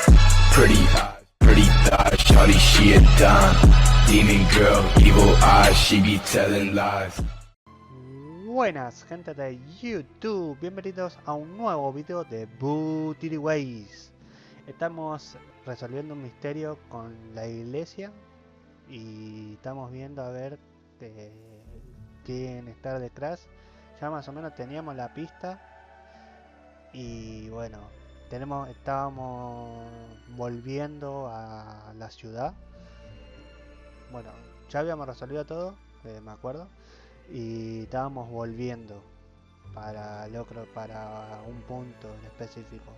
Pretty eyes, pretty thighs, shawty she a dime. Demon girl, evil eyes, she be telling lies. Buenas gente de YouTube, bienvenidos a un nuevo video de Wuthering. Estamos resolviendo un misterio con la iglesia y estamos viendo a ver quién está detrás. Ya más o menos teníamos la pista y bueno, estábamos volviendo a la ciudad. Bueno, ya habíamos resolvido todo, me acuerdo. Y estábamos volviendo para un punto en específico.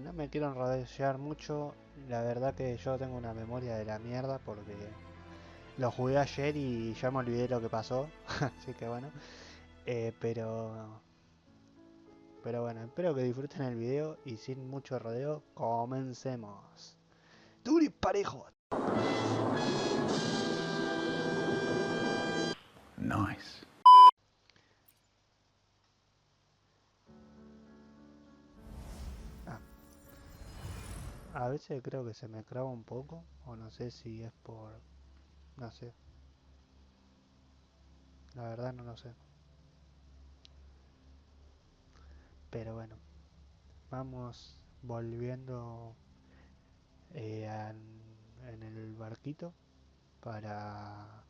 No me quiero enrollar mucho, la verdad que yo tengo una memoria de la mierda porque lo jugué ayer y ya me olvidé lo que pasó, así que bueno, pero bueno, espero que disfruten el video y sin mucho rodeo, comencemos. ¡Duri parejo! Nice. A veces creo que se me traba un poco, o no sé si es por... no sé. La verdad no lo sé. Pero bueno, vamos volviendo en el barquito para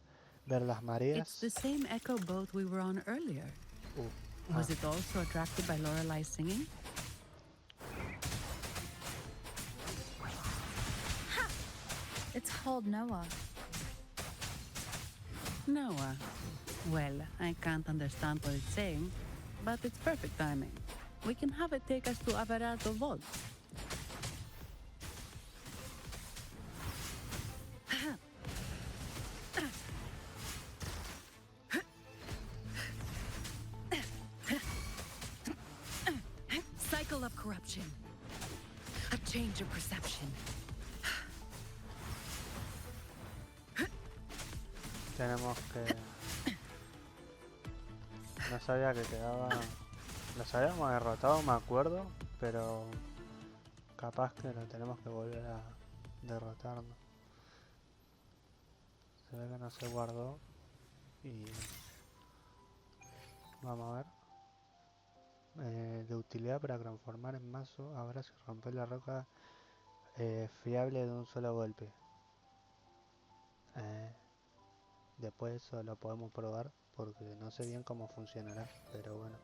ver las It's the mareas. same echo boat we were on earlier. Was it also attracted by Lorelai's singing? It's called Noah. Noah. Well, I can't understand what it's saying, but it's perfect timing. We can have it take us to Averardo Vault. Cycle of corruption. A change of perception. Tenemos que... No sabía que quedaba... Los habíamos derrotado, me acuerdo, pero capaz que lo tenemos que volver a derrotar, ¿no? Se ve que no se guardó y... Vamos a ver. De utilidad para transformar en mazo, ahora se rompe la roca fiable de un solo golpe. Después eso lo podemos probar porque no sé bien cómo funcionará, pero bueno.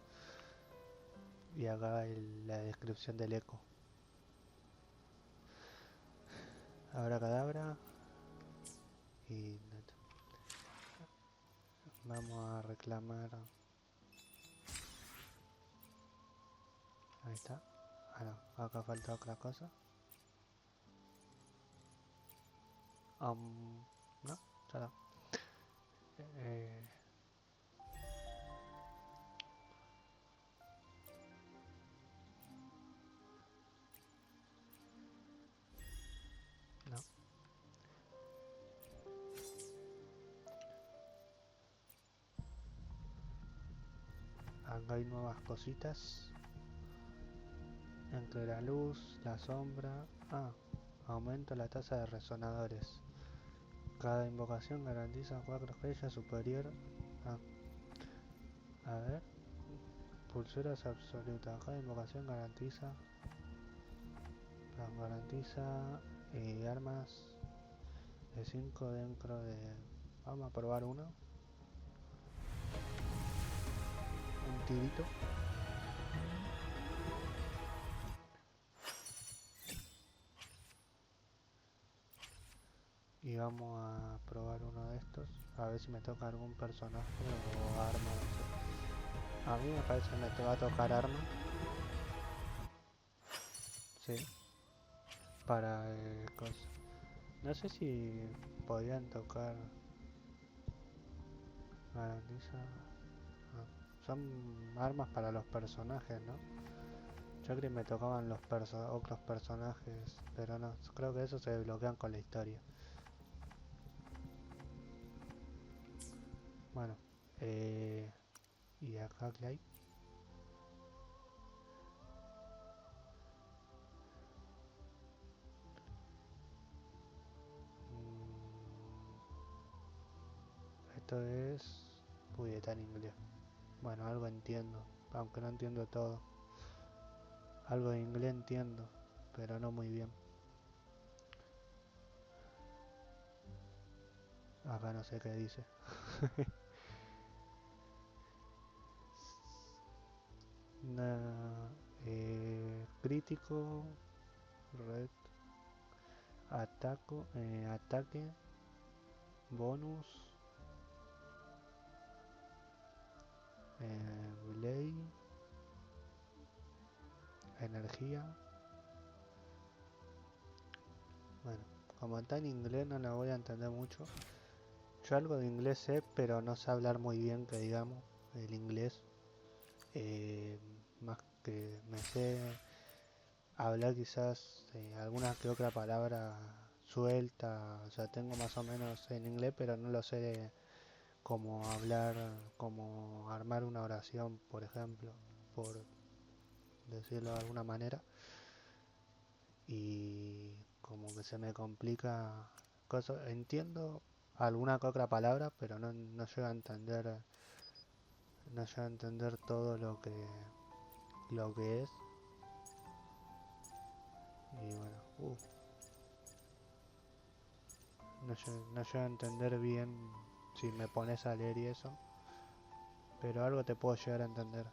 Y acá la descripción del eco. Habrá cadabra y vamos a reclamar. Ahí está. Ah, no, acá falta otra cosa. No, ya no. No. Acá hay nuevas cositas. Entre la luz, la sombra. Aumenta la tasa de resonadores. Cada invocación garantiza 4 estrellas superior a ver. Pulseras absolutas. Cada invocación garantiza armas de 5 dentro de... Vamos a probar uno. Un tirito. Y vamos a probar uno de estos. A ver si me toca algún personaje o arma. No sé. A mí me parece que me va a tocar arma. Sí. Para cosas. No sé si podían tocar. Garantiza. Son armas para los personajes, ¿no? Yo creo que me tocaban los otros personajes, pero no. Creo que eso se desbloquean con la historia. Bueno, y acá que hay. esto es... Uy, está en inglés. Bueno, algo entiendo, aunque no entiendo todo. Algo de inglés entiendo, pero no muy bien. Acá no sé qué dice. Crítico, red, ataque, bonus, relay, energía. Bueno, como está en inglés no la voy a entender mucho. Yo algo de inglés sé, pero no sé hablar muy bien, que digamos, el inglés. Más que me sé hablar quizás alguna que otra palabra suelta, o sea, tengo más o menos en inglés, pero no lo sé como hablar, como armar una oración, por ejemplo, por decirlo de alguna manera, y como que se me complica cosas, entiendo alguna que otra palabra, pero no llego a entender, no llego a entender todo lo que es, y bueno, no llego a entender bien si me pones a leer y eso, pero algo te puedo llegar a entender.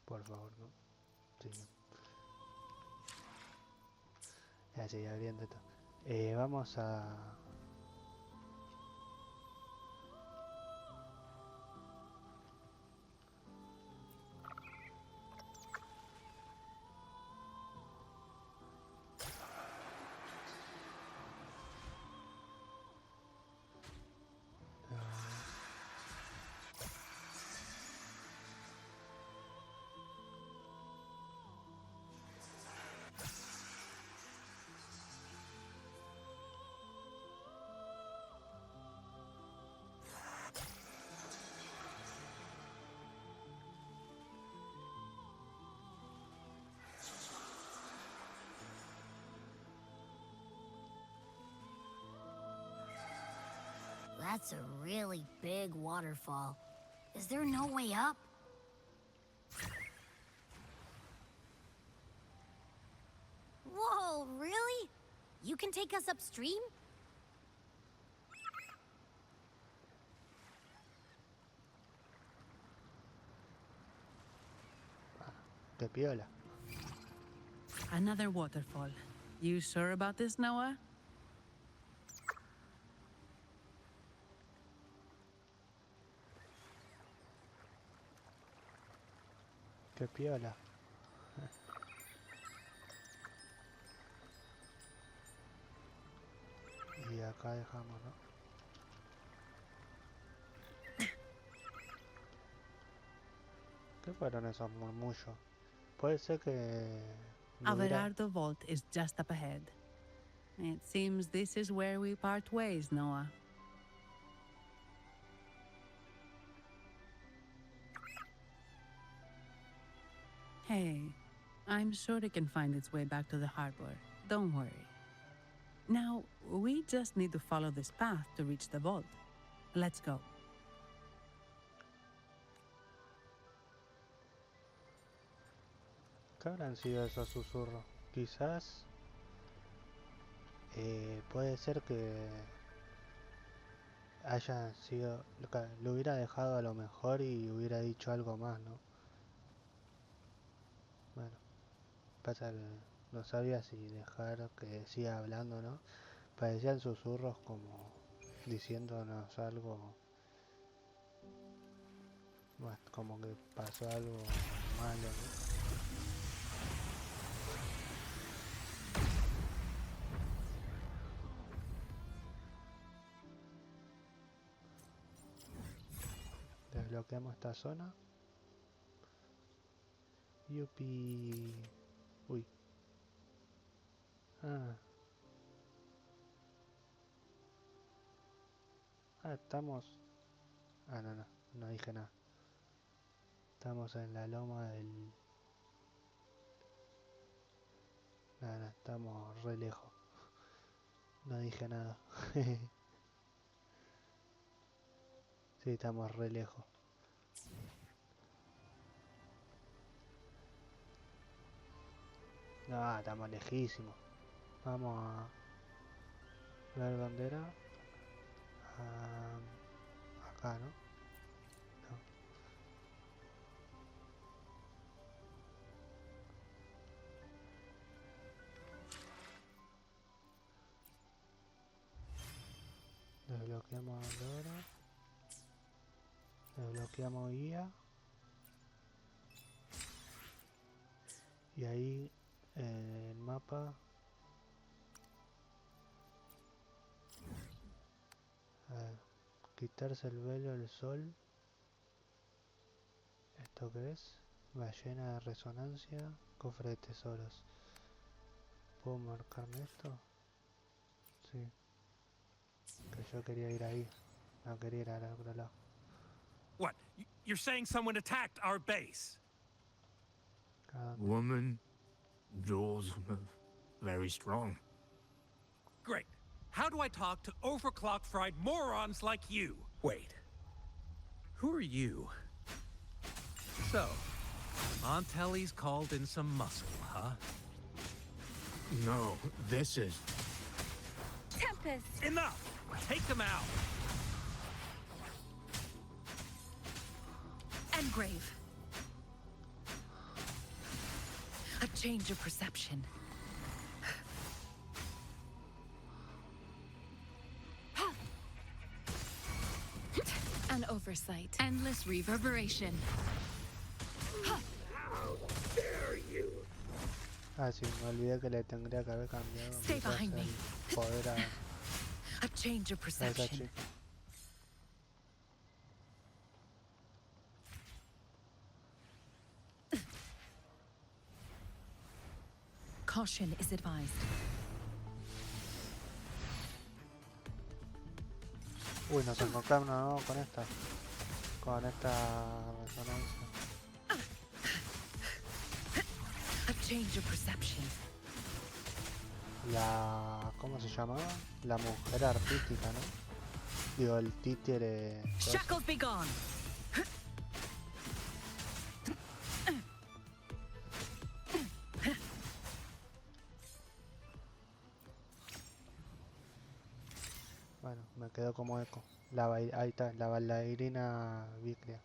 Por favor, ¿no? Sí, ya sigue abriendo esto. Vamos a... That's a really big waterfall. Is there no way up? Whoa, really? You can take us upstream? ¡Qué piola! Another waterfall. You sure about this, Noah? ¡Qué piola! Y acá dejamos, ¿no? ¿Qué fueron esos murmullos? Puede ser que lo hubiera... Averardo Vault is just up ahead. It seems this is where we part ways, Noah. Hey, I'm sure it can find its way back to the harbor. Don't worry. Now, we just need to follow this path to reach the vault. Let's go. ¿Qué habrán sido esos susurros? Quizás... puede ser que haya sido... Lo hubiera dejado a lo mejor y hubiera dicho algo más, ¿no? Bueno, pasa que no sabía si dejar que siga hablando, ¿no? Parecían susurros como diciéndonos algo, bueno, como que pasó algo malo, ¿no? Desbloqueamos esta zona. Yupi. Uy. Ah. Estamos... Ah, no dije nada. Estamos en la loma del... Nada, estamos re lejos. No dije nada. Sí, estamos re lejos. No, estamos lejísimos. Vamos a ver dónde era. Acá, ¿no? No. Desbloqueamos ahora. Desbloqueamos guía. Y ahí el mapa. A ver, quitarse el velo del sol. ¿Esto qué es? Ballena de resonancia. Cofre de tesoros. ¿Puedo marcarme esto? Sí. Que yo quería ir ahí. No quería ir al otro lado. What? You're saying someone attacked our base? ¿A dónde? Woman, jaws, very strong. Great. How do I talk to overclock fried morons like you? Wait. Who are you? So, Aunt Tellie's called in some muscle, huh? No, this is... Tempest! Enough! Take them out! Engrave. A change of perception. An oversight. Endless reverberation. Ah, sí, me olvidé que le tendría que haber cambiado Stay behind me. el poder A change of a esa perception. chica. Caution is advised. Uy, nos encontramos ¿no? Con esta resonancia. A change of perception. ¿Cómo se llamaba? La mujer artística, ¿no? Digo, el títere. Shackles be gone. Bueno, me quedó como eco. Ahí está, la bailarina vícrea.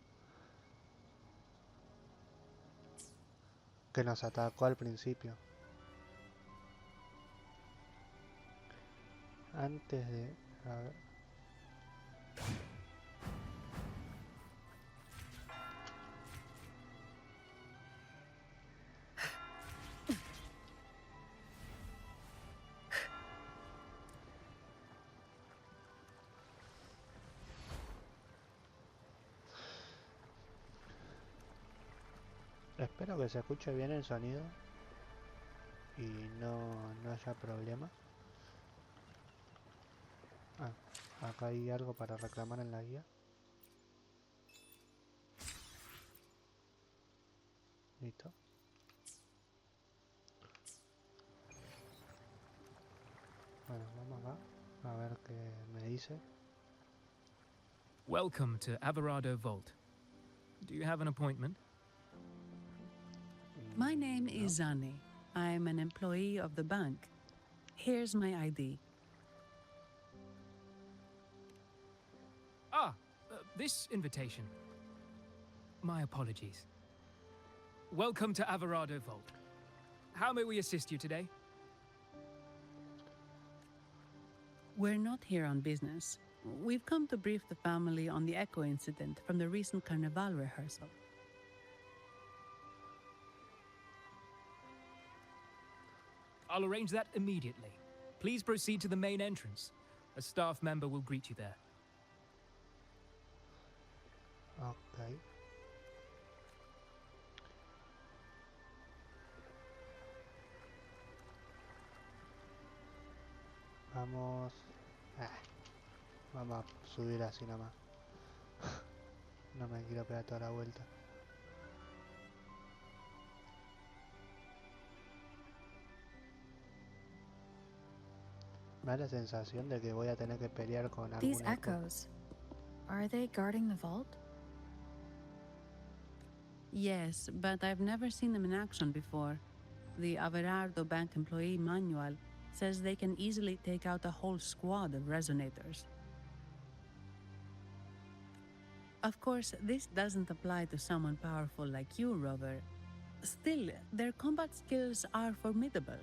Que nos atacó al principio. Antes de... A ver. Espero que se escuche bien el sonido y no haya problema. Ah, acá hay algo para reclamar en la guía. Listo. Bueno, vamos acá a ver qué me dice. Welcome to Alvarado Vault. Do you have an appointment? My name is Zani. I'm an employee of the bank. Here's my ID. This invitation. My apologies. Welcome to Alvarado Vault. How may we assist you today? We're not here on business. We've come to brief the family on the echo incident from the recent Carnival rehearsal. I'll arrange that immediately. Please proceed to the main entrance. A staff member will greet you there. Ok. Vamos... Vamos a subir así nomás. No me quiero pegar toda la vuelta. Me da la sensación de que voy a tener que pelear con These algún eco. echoes, are they guarding the vault? Yes, but I've never seen them in action before. The Averardo Bank employee manual says they can easily take out a whole squad of resonators. Of course, this doesn't apply to someone powerful like you, Rover. Still, their combat skills are formidable.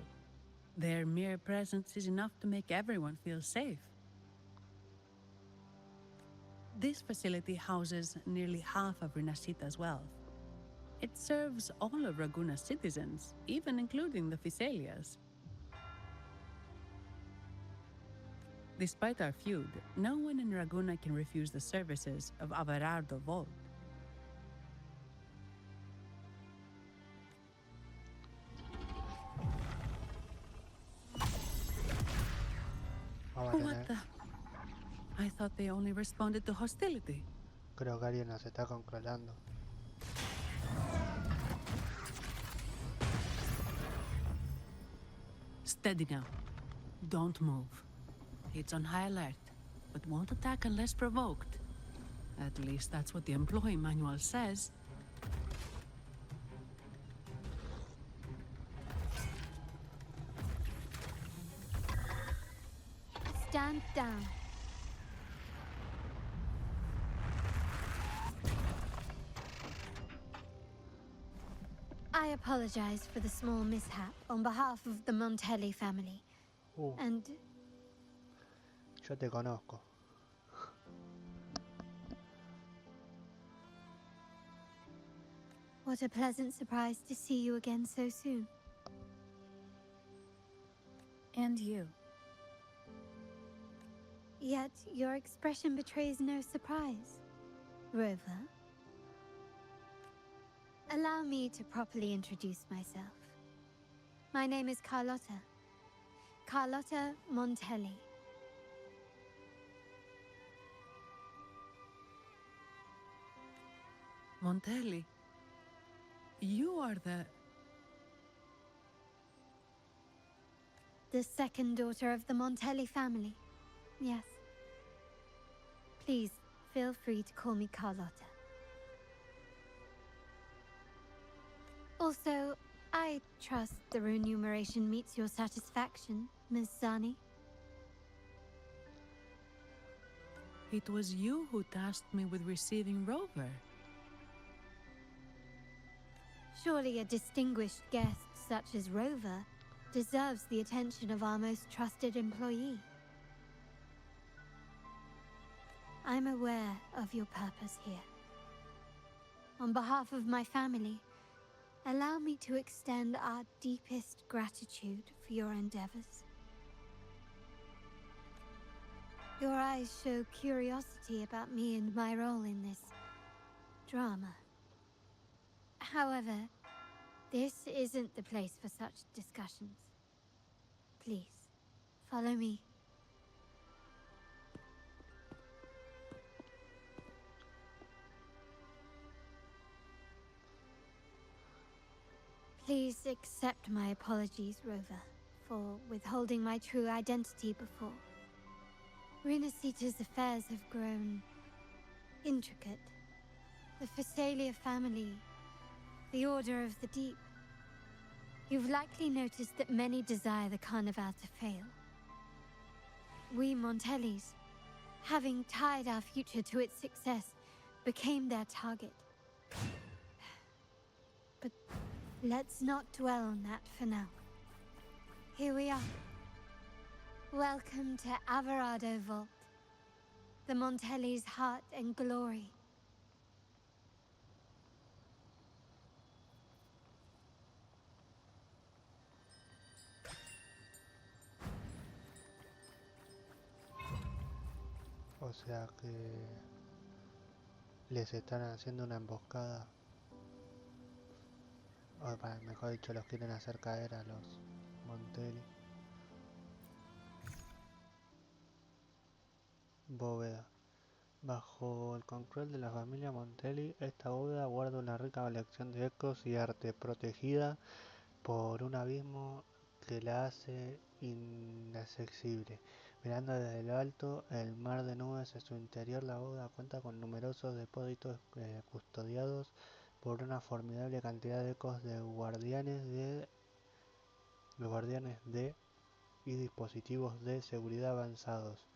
Their mere presence is enough to make everyone feel safe. This facility houses nearly half of Rinascita's wealth. It serves all of Raguna's citizens, even including the Physaelias. Despite our feud, no one in Raguna can refuse the services of Averardo Vault. Vamos a What tener... the? I thought they only responded to hostility. Creo que alguien nos está controlando. Steady now. Don't move. It's on high alert, but won't attack unless provoked. At least that's what the employee manual says. Stand down. I apologize for the small mishap on behalf of the Montelli family. And Yo te conozco. what a pleasant surprise to see you again so soon. And you. Yet your expression betrays no surprise, Rover. Allow me to properly introduce myself. My name is Carlotta. Carlotta Montelli. Montelli, you are The second daughter of the Montelli family. Yes. Please, feel free to call me Carlotta. Also, I trust the remuneration meets your satisfaction, Ms. Zani. It was you who tasked me with receiving Rover. Surely a distinguished guest such as Rover deserves the attention of our most trusted employee. I'm aware of your purpose here. On behalf of my family, allow me to extend our deepest gratitude for your endeavors. Your eyes show curiosity about me and my role in this drama. However, this isn't the place for such discussions. Please, follow me. Please accept my apologies, Rover, for withholding my true identity before. Rinascita's affairs have grown intricate. The Physaelia family, the Order of the Deep. You've likely noticed that many desire the Carnival to fail. We Montellis, having tied our future to its success, became their target. But let's not dwell on that for now. Here we are. Welcome to Averardo Vault, the Montelli's heart and glory. O sea que les están haciendo una emboscada. O mejor dicho, los quieren hacer caer a los Montelli. Bóveda. Bajo el control de la familia Montelli, esta bóveda guarda una rica colección de ecos y arte, protegida por un abismo que la hace inaccesible. Mirando desde lo alto, el mar de nubes en su interior, la bóveda cuenta con numerosos depósitos custodiados por una formidable cantidad de ecos de guardianes de y dispositivos de seguridad avanzados,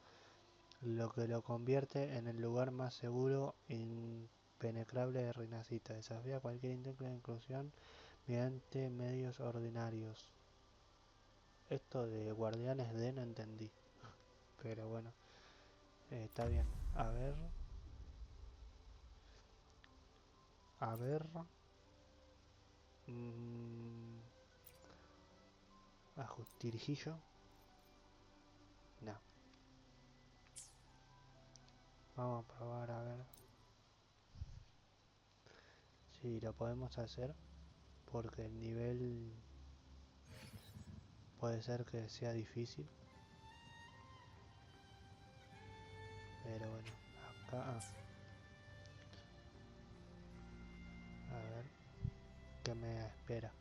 lo que lo convierte en el lugar más seguro e impenetrable de Rinascita. Desafía cualquier intento de inclusión mediante medios ordinarios. Esto de guardianes de no entendí, pero bueno, está bien. A ver, a ver. Mm, Ajustirjillo. No. Vamos a probar a ver si lo podemos hacer, porque el nivel puede ser que sea difícil. Pero bueno, acá... a ver, ¿qué me espera?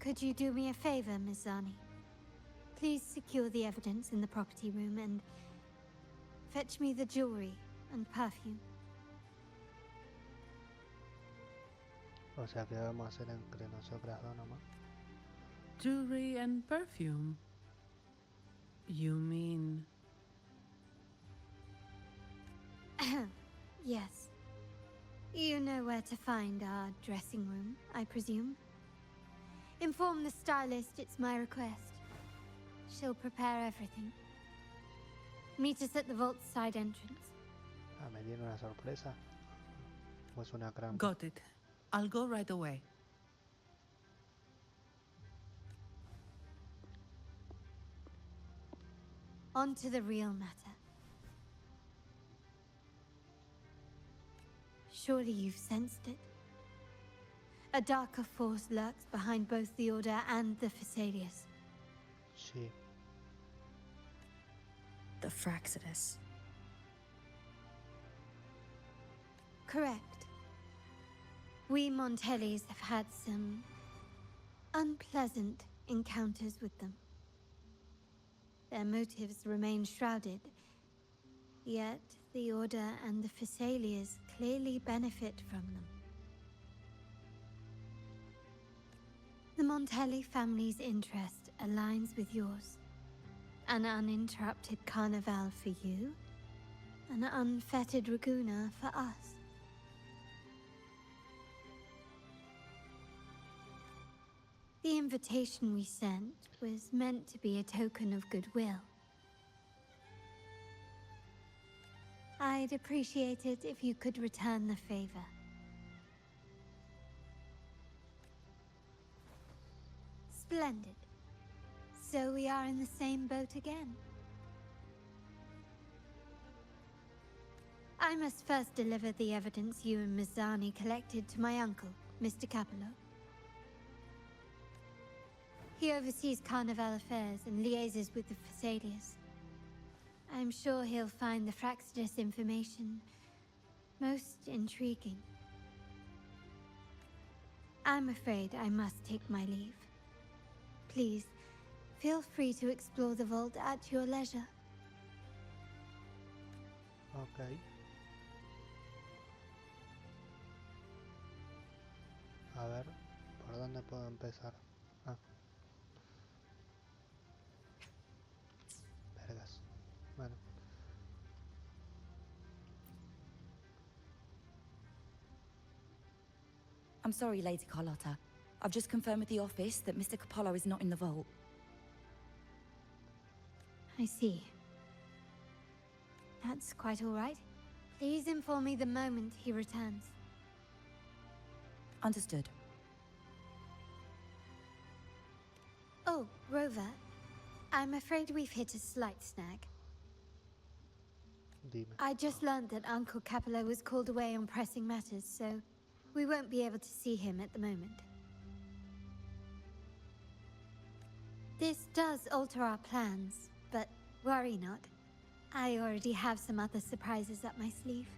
Could you do me a favor, Miss Zani? Please secure the evidence in the property room and fetch me the jewelry and perfume. O sea que vamos a hacer entre nosotras dos nomás. Jewelry and perfume? You mean... Yes. You know where to find our dressing room, I presume? Inform the stylist it's my request. She'll prepare everything. Meet us at the vault's side entrance. Ah, ¿me tiene una sorpresa? ¿O es una trampa? Got it. I'll go right away. On to the real matter. Surely you've sensed it. A darker force lurks behind both the Order and the Fesalius. Sí. The Fraxidus. Correct. We Montellis have had some unpleasant encounters with them. Their motives remain shrouded, yet the Order and the Fesalius clearly benefit from them. The Montelli family's interest aligns with yours. An uninterrupted carnival for you, an unfettered Raguna for us. The invitation we sent was meant to be a token of goodwill. I'd appreciate it if you could return the favor. Splendid. So we are in the same boat again. I must first deliver the evidence you and Mizani collected to my uncle, Mr. Capello. He oversees Carnival affairs and liaises with the Fesalius. I'm sure he'll find the Fraxidus information most intriguing. I'm afraid I must take my leave. Please, feel free to explore the vault at your leisure. Ok. A ver, ¿por dónde puedo empezar? Ah. Vergas. Bueno. I'm sorry, Lady Carlotta. I've just confirmed with the office that Mr. Capello is not in the vault. I see. That's quite all right. Please inform me the moment he returns. Understood. Oh, Rover. I'm afraid we've hit a slight snag. Dime. I just learned that Uncle Capello was called away on pressing matters, so we won't be able to see him at the moment. This does alter our plans, but worry not. I already have some other surprises up my sleeve.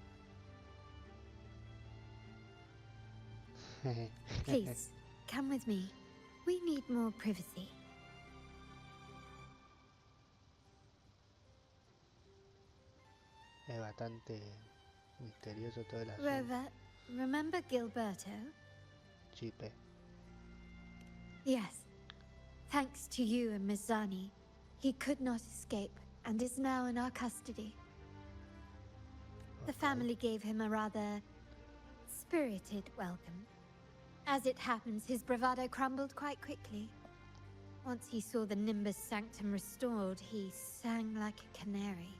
Please, come with me. We need more privacy. Es bastante misterioso todo el asunto. Rover, remember Gilberto? Chipe. Yes. Thanks to you and Miss Zani, he could not escape and is now in our custody. The family gave him a rather spirited welcome. As it happens, his bravado crumbled quite quickly. Once he saw the Nimbus Sanctum restored, he sang like a canary.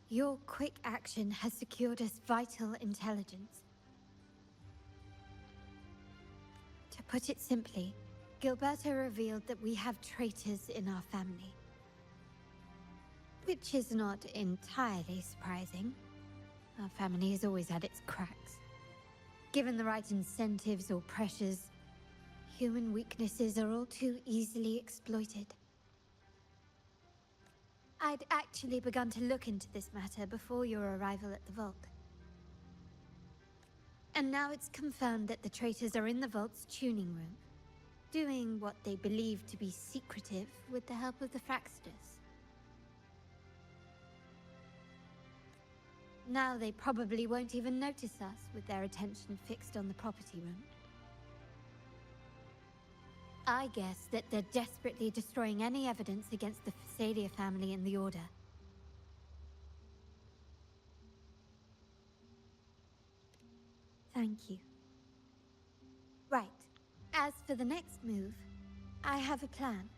Your quick action has secured us vital intelligence. To put it simply, Gilberto revealed that we have traitors in our family. Which is not entirely surprising. Our family has always had its cracks. Given the right incentives or pressures, human weaknesses are all too easily exploited. I'd actually begun to look into this matter before your arrival at the vault. And now it's confirmed that the traitors are in the vault's tuning room, doing what they believe to be secretive with the help of the Fraxidus. Now they probably won't even notice us with their attention fixed on the property room. I guess that they're desperately destroying any evidence against the Phasalia family in the Order. Thank you. Right. As for the next move, I have a plan.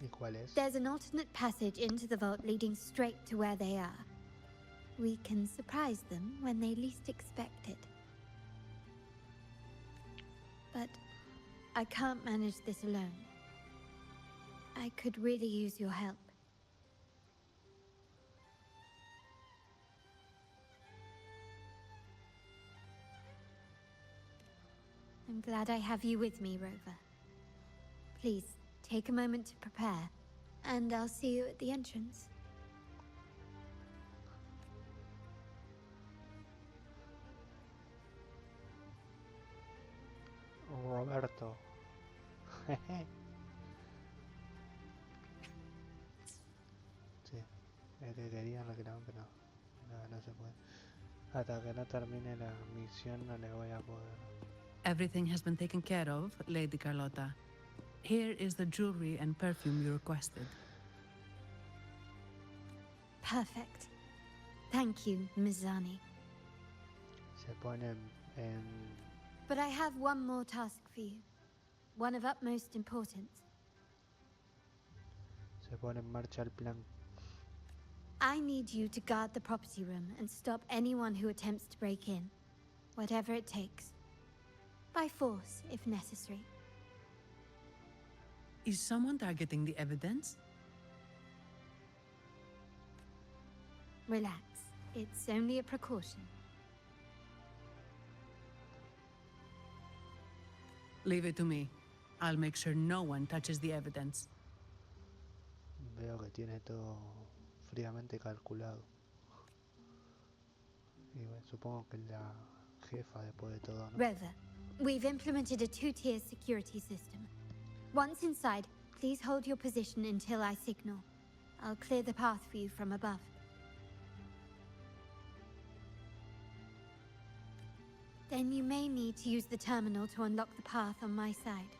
¿Y cuál es? There's an alternate passage into the vault leading straight to where they are. We can surprise them when they least expect it. But I can't manage this alone. I could really use your help. I'm glad I have you with me, Rover. Please, take a moment to prepare, and I'll see you at the entrance. Roberto. Sí, es que querían lo que no, pero no se puede. Hasta que no termine la misión no le voy a poder. Everything has been taken care of, Lady Carlotta. Here is the jewelry and perfume you requested. Perfect. Thank you, Ms. Zani. Se pone en... But I have one more task for you. One of utmost importance. Se pone en marcha el plan. I need you to guard the property room and stop anyone who attempts to break in. Whatever it takes. By force, if necessary. Is someone targeting the evidence? Relax. It's only a precaution. Leave it to me. I'll make sure no one touches the evidence. Veo que tiene todo fríamente calculado. Y bueno, supongo que la jefa después de todo, ¿no? Rover, we've implemented a two-tier security system. Once inside, please hold your position until I signal. I'll clear the path for you from above. Then you may need to use the terminal to unlock the path on my side.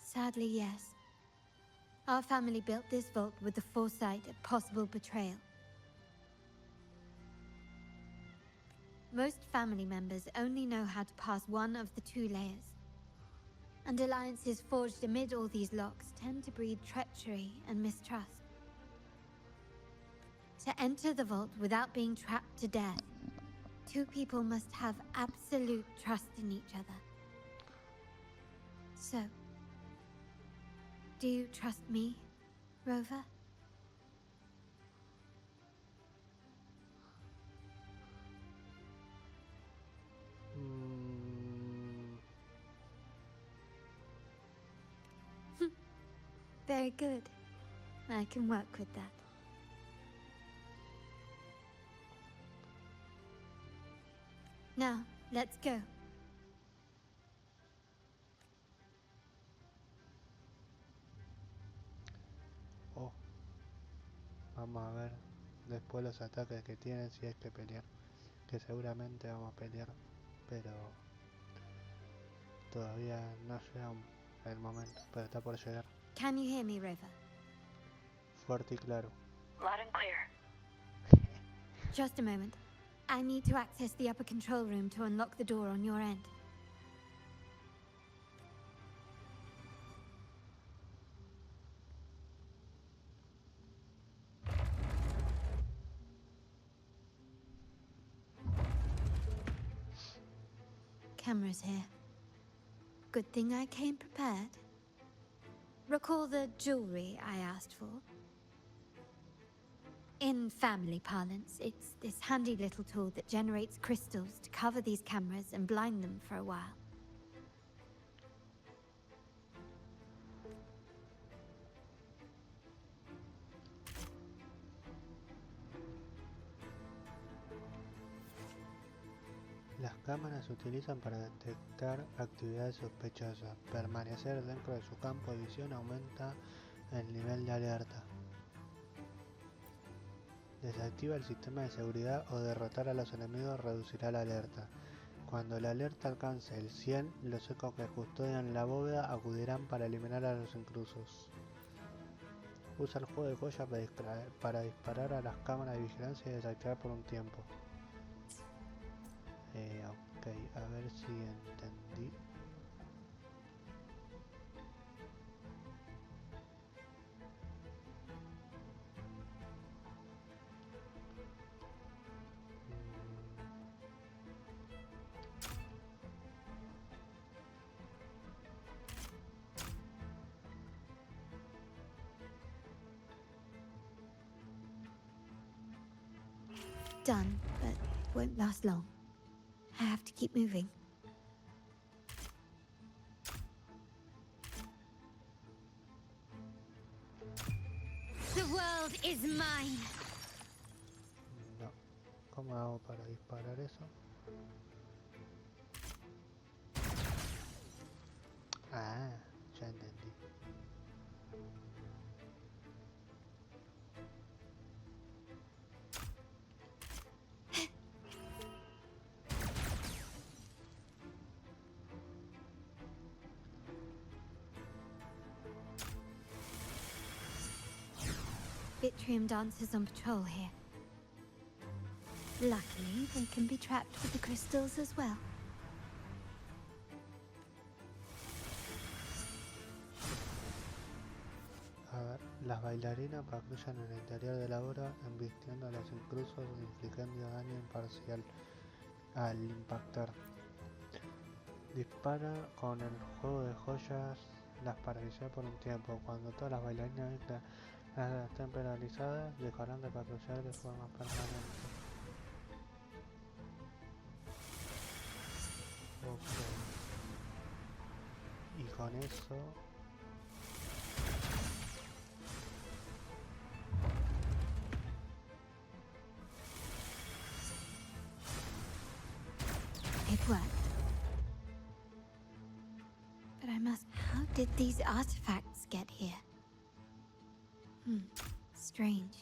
Sadly, yes. Our family built this vault with the foresight of possible betrayal. Most family members only know how to pass one of the two layers. And alliances forged amid all these locks tend to breed treachery and mistrust. To enter the vault without being trapped to death, two people must have absolute trust in each other. So, do you trust me, Rover? Very good. I can work with that. Now, let's go. Oh, vamos a ver después los ataques que tienen si hay que pelear. Que seguramente vamos a pelear, pero todavía no llega el momento, pero está por llegar. Can you hear me, Rover? Fuerte y claro. Loud and clear. Just a moment. I need to access the upper control room to unlock the door on your end. Cameras here. Good thing I came prepared. Recall the jewelry I asked for? In family parlance, it's this handy little tool that generates crystals to cover these cameras and blind them for a while. Las cámaras se utilizan para detectar actividades sospechosas. Permanecer dentro de su campo de visión aumenta el nivel de alerta. Desactiva el sistema de seguridad o derrotar a los enemigos reducirá la alerta. Cuando la alerta alcance el 100, los ecos que custodian la bóveda acudirán para eliminar a los intrusos. Usa el juego de joya para disparar a las cámaras de vigilancia y desactivar por un tiempo. Ok, a ver si entendí. Done, but won't last long. I have to keep moving. The world is mine. No. ¿Cómo hago para disparar eso? Ah, ya entendí. Vitrium dancers on patrol here. Luckily, they can be trapped with the crystals as well. A ver, las bailarinas patrullan en el interior de la obra, embistiendo a los intrusos e infligiendo daño imparcial al impactar. Dispara con el juego de joyas, las paraliza por un tiempo. Cuando todas las bailarinas estén penalizadas, dejarán de patrullar de forma permanente. Ok. Y con eso... It worked. But I must... How did these artifacts get here? Strange.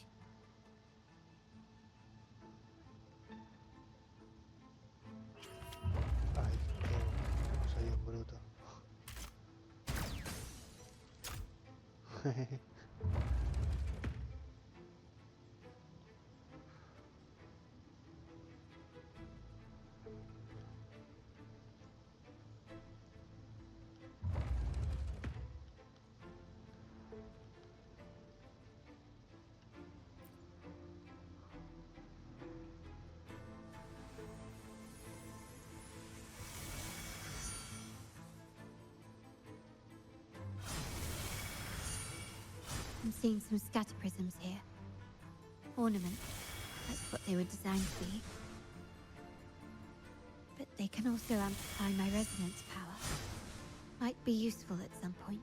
Ay, soy un bruto. I'm seeing some scatter prisms here. Ornaments. That's what they were designed to be. But they can also amplify my resonance power. Might be useful at some point.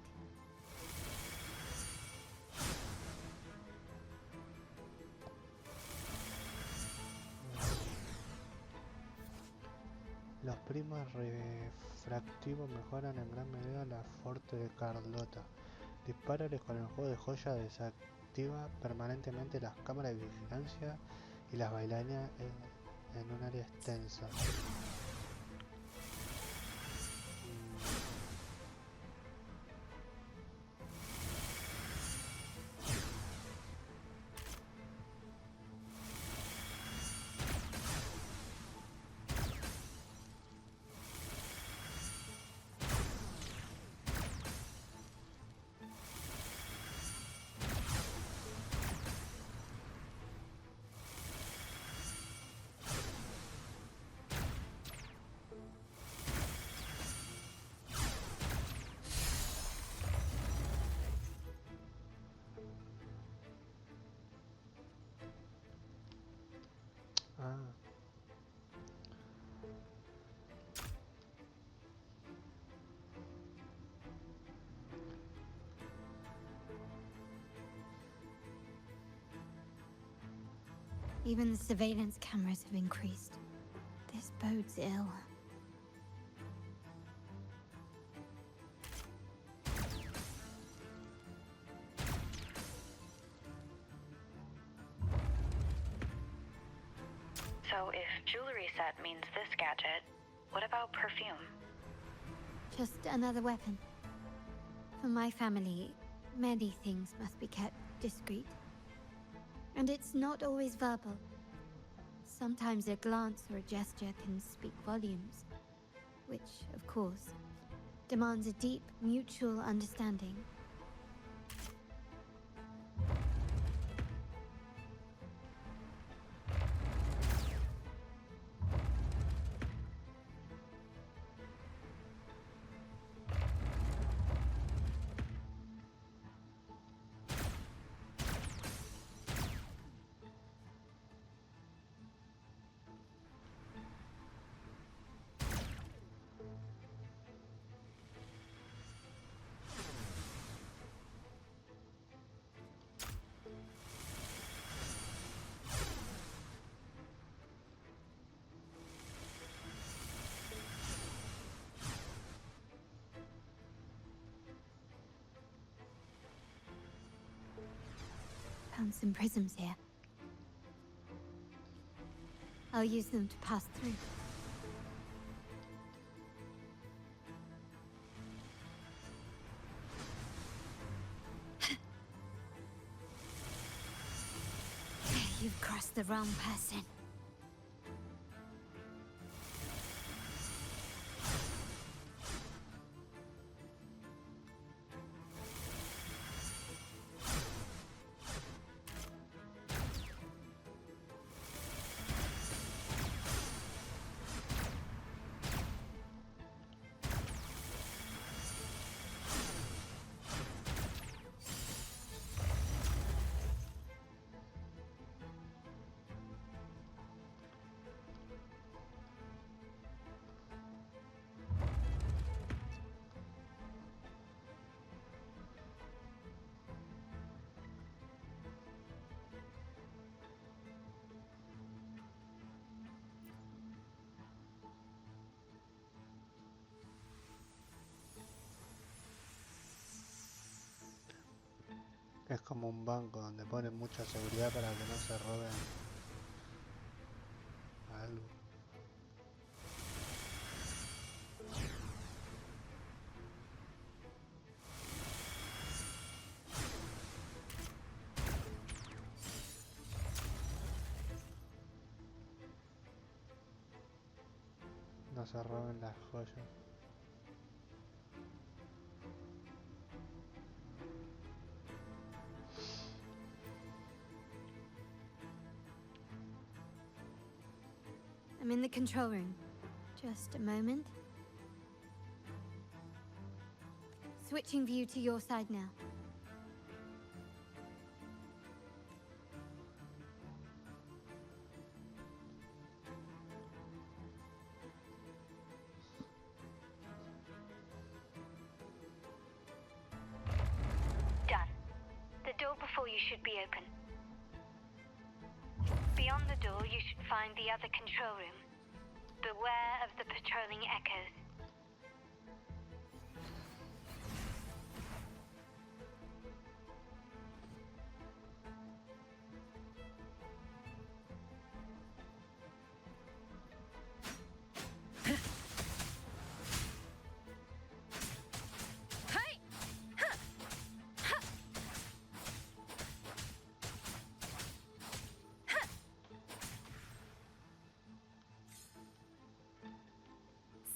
Los prismas refractivos mejoran en gran medida la forte de Carlota. Dispárales con el juego de joya desactiva permanentemente las cámaras de vigilancia y las bailarinas en un área extensa. Ah. Even the surveillance cameras have increased. This bodes ill. So if jewelry set means this gadget, what about perfume? Just another weapon. For my family, many things must be kept discreet. And it's not always verbal. Sometimes a glance or a gesture can speak volumes, which, of course, demands a deep mutual understanding. Found some prisms here. I'll use them to pass through. You've crossed the wrong person. Es como un banco donde ponen mucha seguridad para que no se roben algo. No se roben las joyas. I'm in the control room. Just a moment. Switching view to your side now. Done. The door before you should be open. Beyond the door, you should find the other control room. Beware of the patrolling echoes.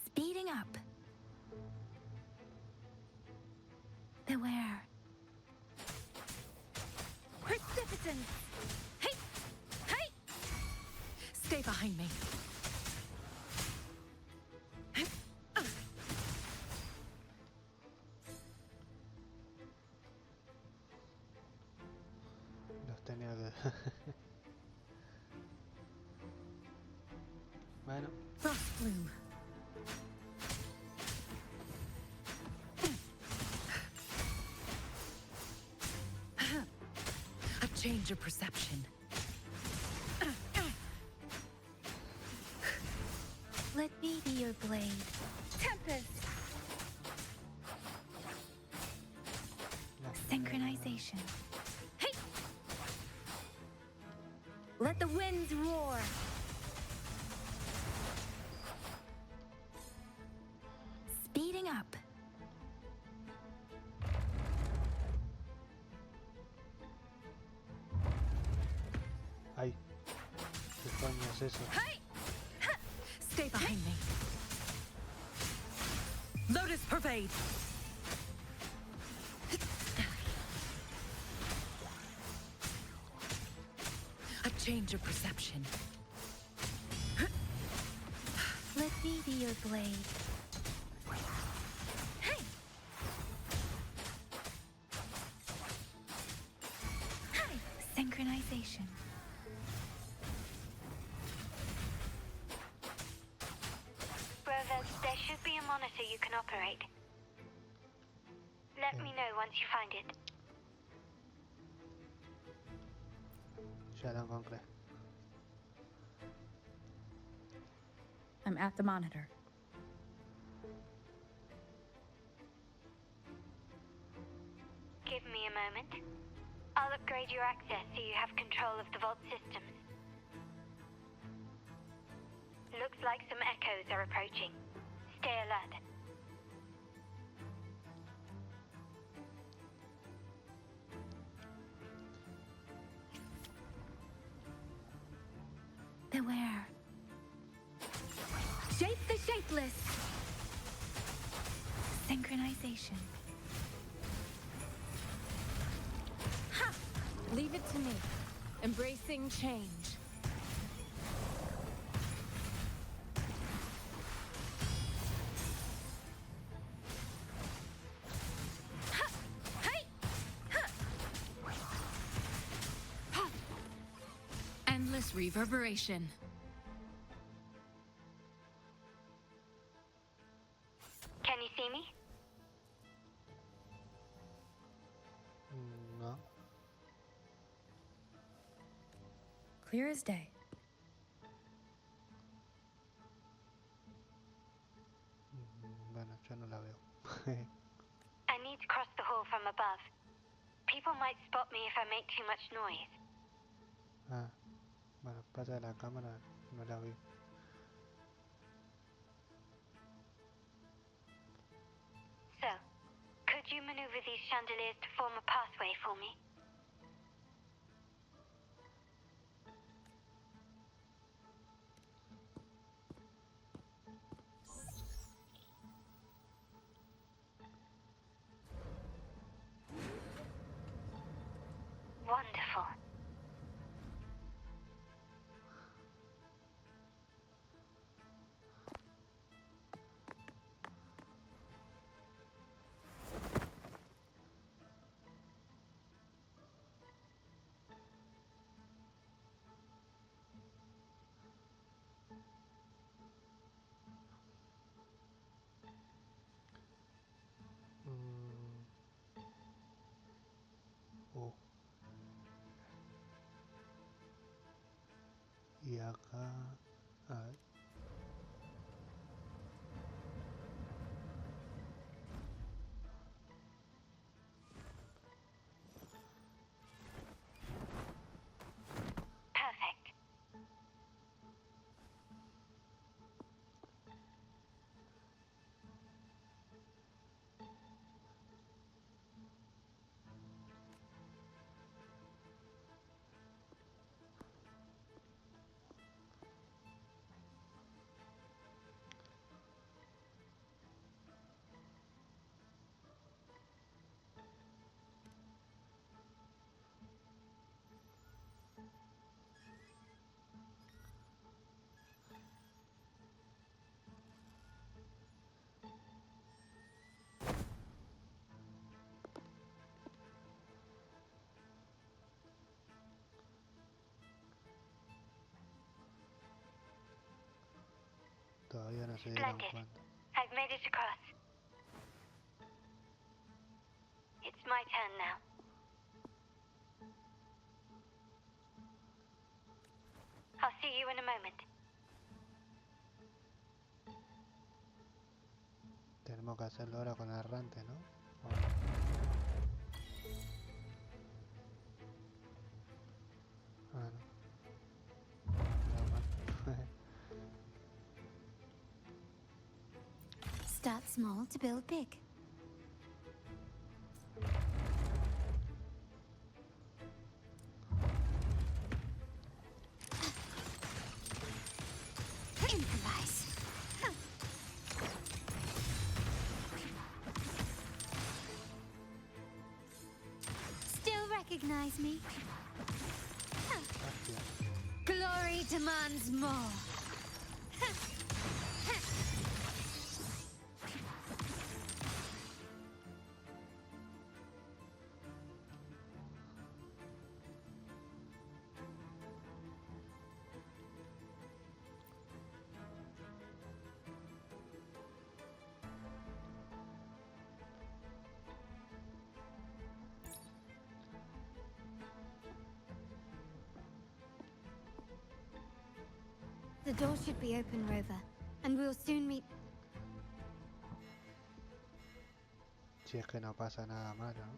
Speeding up. Beware. Precipitance! Hey! Hey! Stay behind me. Los tenía que... Bueno. Frost bloom. A change of perception. Let me be your blade. Tempest! Synchronization. Hey! Let the winds roar! Speeding up. Ay, ¿qué coño es eso? Hey! Stay behind me. Lotus pervade. A change of perception. Let me be your blade. Hey! Hi! Synchronization. Rover, there should be a monitor you can operate. Let me know once you find it. Ya lo encontré. I'm at the monitor. Give me a moment. I'll upgrade your access so you have control of the vault systems. Looks like some echoes are approaching. Stay alert. Beware. Shape the shapeless. Synchronization. Ha! Leave it to me. Embracing change. Ha! Hey! Ha! Ha! Endless reverberation. Can you see me? No. Clear as day. Bueno, yo no la veo. I need to cross the hall from above. People might spot me if I make too much noise. Ah, bueno, pasa de la cámara, no la vi. So, could you maneuver these chandeliers to form a pathway for me? Wonderful. Oh. Y acá... A ver. Todavía no se dieron Splendid. cuenta. I've made it across. It's my turn now. I'll see you in a moment. Tenemos que hacerlo ahora con errante, ¿no? Ah, no. Start small to build big. Improvise. Still recognize me? Glory demands more. The door should be open, Rover, and we'll soon meet. Si es que no pasa nada malo, ¿no?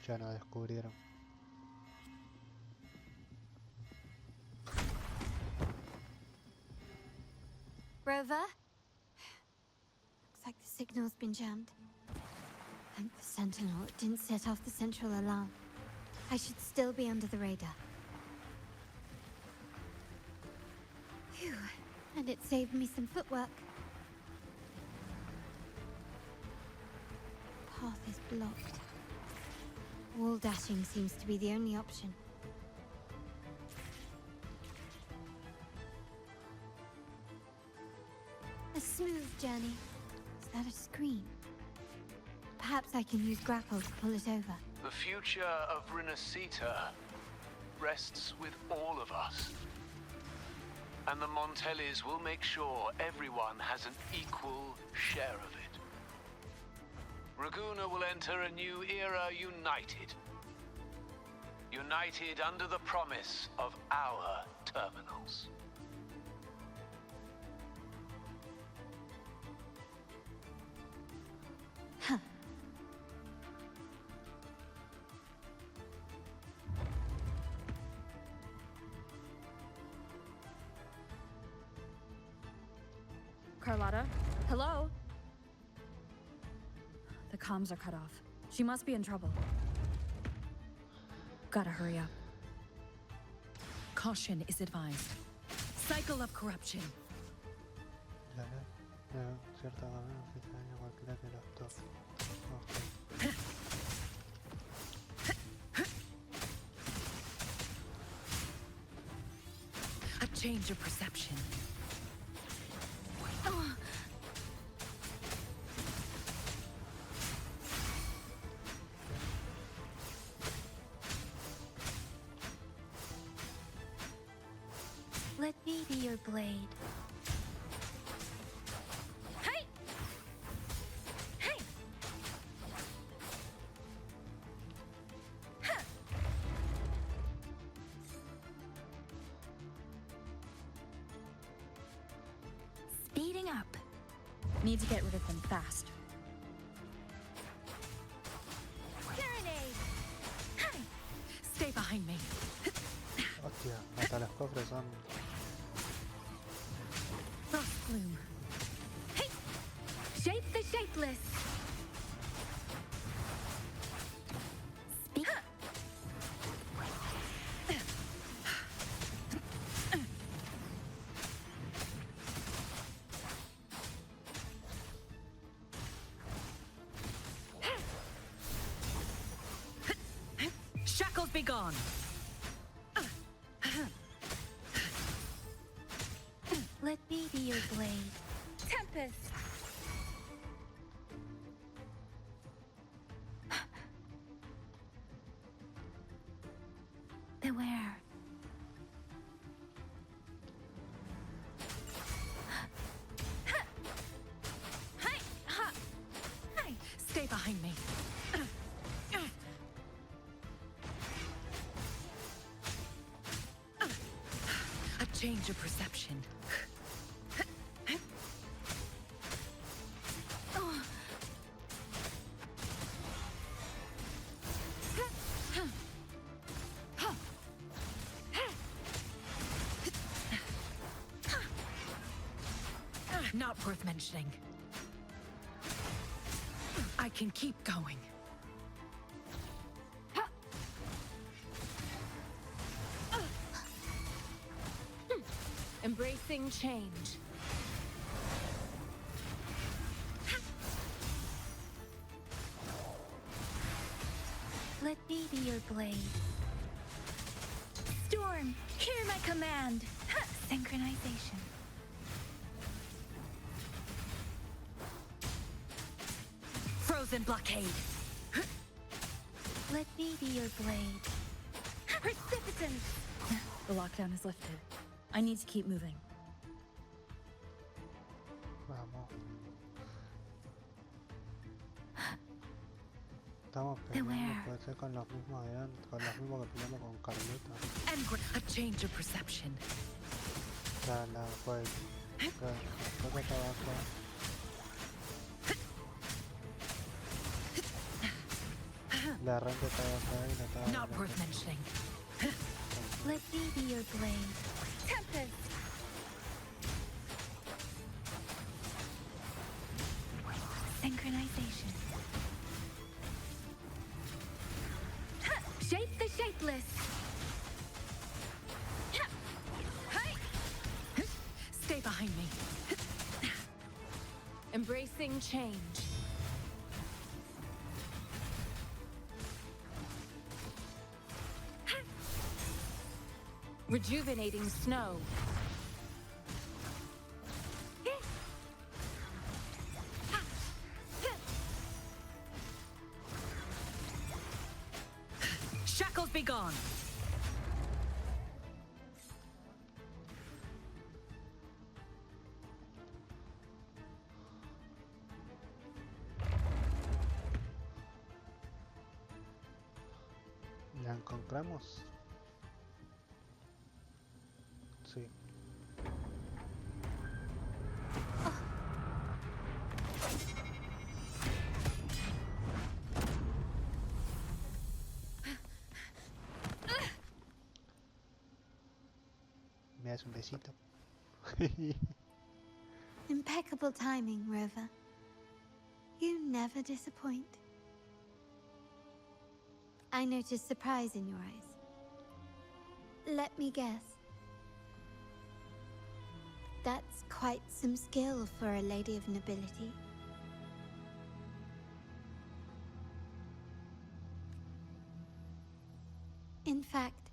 Ya nos descubrieron. Rover? Looks like the signal's been jammed. Thank the Sentinel it didn't set off the central alarm. I should still be under the radar. Phew, and it saved me some footwork. Path is blocked. Wall dashing seems to be the only option. A smooth journey. Is that a screen? Perhaps I can use grapple to pull it over. The future of rinascita rests with all of us. And the Montellis will make sure everyone has an equal share of it. Raguna will enter a new era united. United under the promise of our terminals. Carlotta? Hello? The comms are cut off. She must be in trouble. Gotta hurry up. Caution is advised. Cycle of corruption. Cierta manera afecta a cualquiera de los dos. A change of perception. Let me be your blade. Hey! Hey! Huh. Speeding up. Need to get rid of them fast. Hey! Stay behind me. Hostia, hasta los cofres son... Frost gloom. Hey! Shape the shapeless. Shackles be gone. Let me be your blade. Tempest. Beware. Stay behind me. A change of perception. Not worth mentioning. I can keep going. Embracing change. Let me be your blade. Storm, hear my command. Synchronization. Frozen blockade. Let me be your blade. Precipitance. The lockdown is lifted. I need to keep moving. Vamos. Estamos peleando, puede ser con los mismos de antes, con los mismos que peleamos con Carlita. A change of perception. La pues. Toca abajo. La arranque está abajo y la está. Not worth mentioning. Let me be your blade. Tempest. Synchronization. Shape the shapeless. Stay behind me. Embracing change. Rejuvenating snow. Shackles be gone. ¿La encontramos? Sí. Me das un besito. Impeccable timing, Rover. You never disappoint. I noticed surprise in your eyes. Let me guess. That's quite some skill for a lady of nobility. In fact,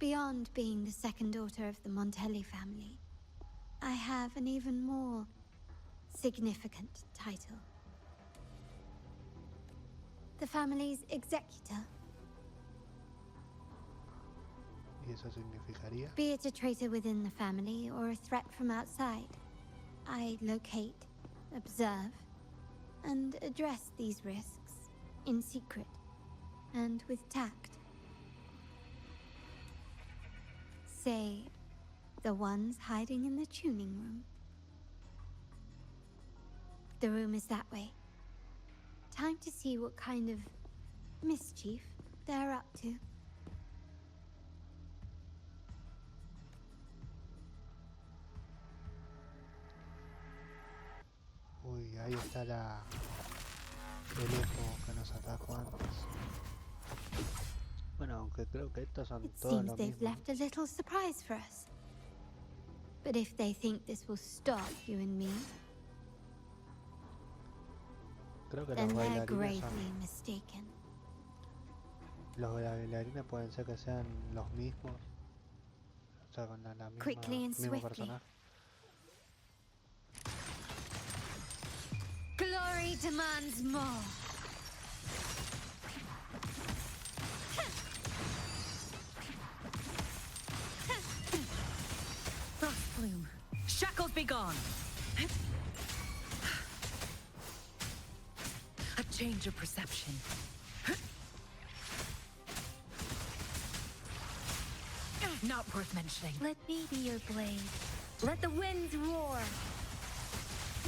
beyond being the second daughter of the Montelli family, I have an even more significant title. The family's executor. ¿Y eso significaría? Be it a traitor within the family or a threat from outside, I locate, observe, and address these risks in secret and with tact. Say, the ones hiding in the tuning room. The room is that way. Time to see what kind of mischief they're up to. Uy, ahí está el eco que nos atacó antes. Bueno, aunque creo que estos son todos Seems los they've mismos. left a little surprise for us. But if they think this will stop you and me, Creo que then los they're bailarines gravely son... mistaken. Los bailarines pueden ser que sean los mismos. O sea, con la misma, Quickly and mismo swiftly. personaje. Glory demands more. be gone. A change of perception. Not worth mentioning. Let me be your blade. Let the winds roar.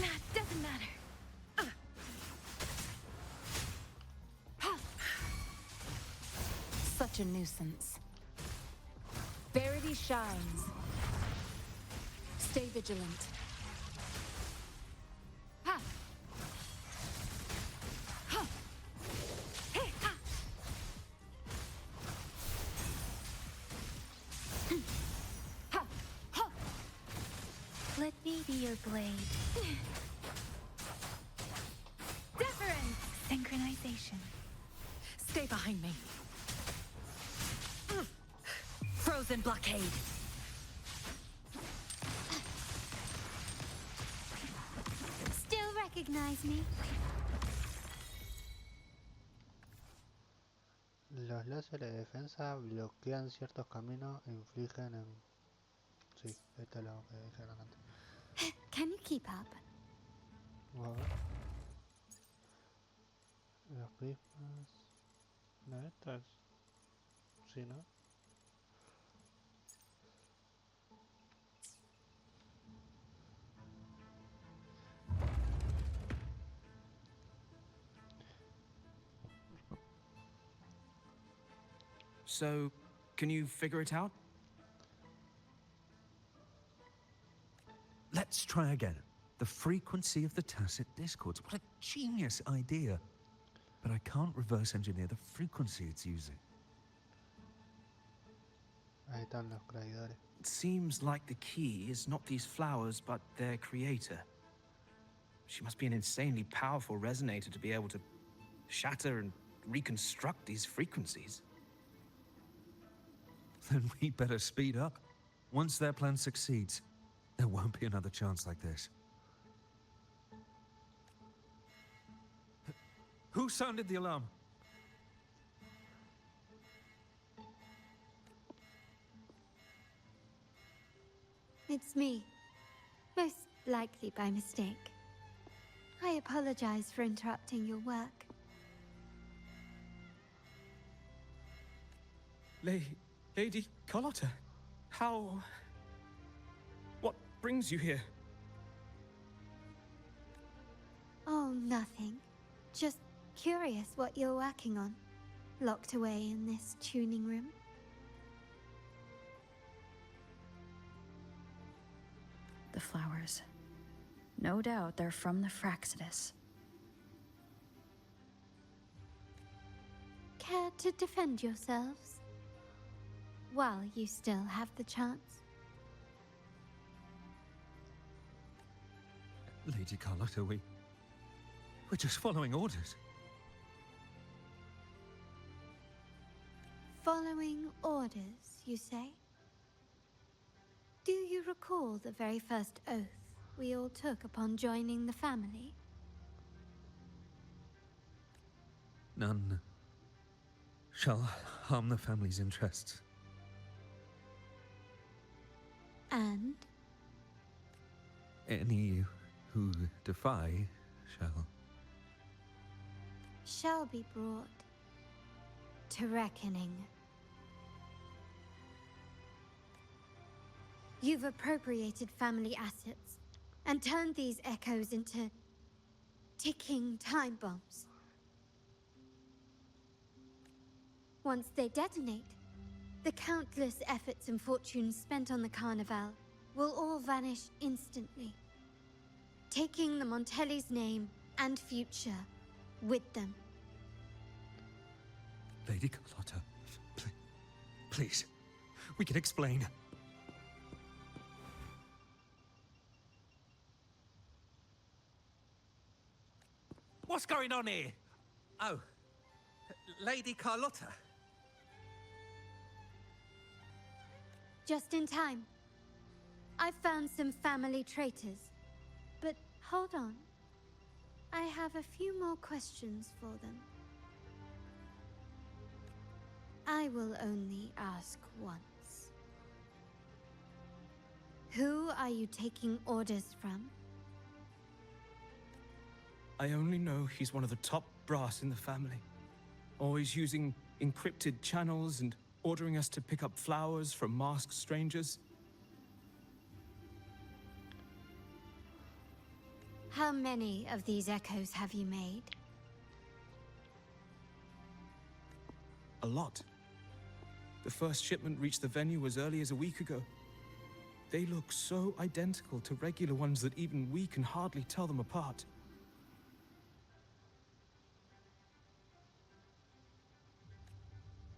Nah, doesn't matter. Such a nuisance. Verity shines. Stay vigilant. Ha! Ha! Hey, ha! Ha! Ha! Let me be your blade. Deference! Synchronization. Stay behind me. Frozen blockade. Still recognize me? Los láseres de defensa bloquean ciertos caminos e infligen en... Sí, esto es lo que dijeron antes. Can you keep up? A ver. Los prismas... No, estas... Sí, ¿no? So, can you figure it out? Let's try again. The frequency of the tacit discords. What a genius idea. But I can't reverse engineer the frequency it's using. Ahí están los traidores. It seems like the key is not these flowers, but their creator. She must be an insanely powerful resonator to be able to shatter and reconstruct these frequencies. Then we better speed up. Once their plan succeeds, there won't be another chance like this. Who sounded the alarm? It's me. Most likely by mistake. I apologize for interrupting your work. Lady Carlotta, how... What brings you here? Oh, nothing. Just curious what you're working on. Locked away in this tuning room. The flowers. No doubt they're from the Fraxidus. Care to defend yourselves? While you still have the chance. Lady Carlotta, we're just following orders. Following orders, you say? Do you recall the very first oath we all took upon joining the family? None shall harm the family's interests. And? Any who defy shall be brought to reckoning. You've appropriated family assets and turned these echoes into ticking time bombs. Once they detonate, the countless efforts and fortunes spent on the Carnival will all vanish instantly, taking the Montelli's name and future with them. Lady Carlotta, please, we can explain. What's going on here? Oh, Lady Carlotta. Just in time. I found some family traitors. But hold on. I have a few more questions for them. I will only ask once. Who are you taking orders from? I only know he's one of the top brass in the family. Always using encrypted channels and ordering us to pick up flowers from masked strangers. How many of these echoes have you made? A lot. The first shipment reached the venue as early as a week ago. They look so identical to regular ones that even we can hardly tell them apart.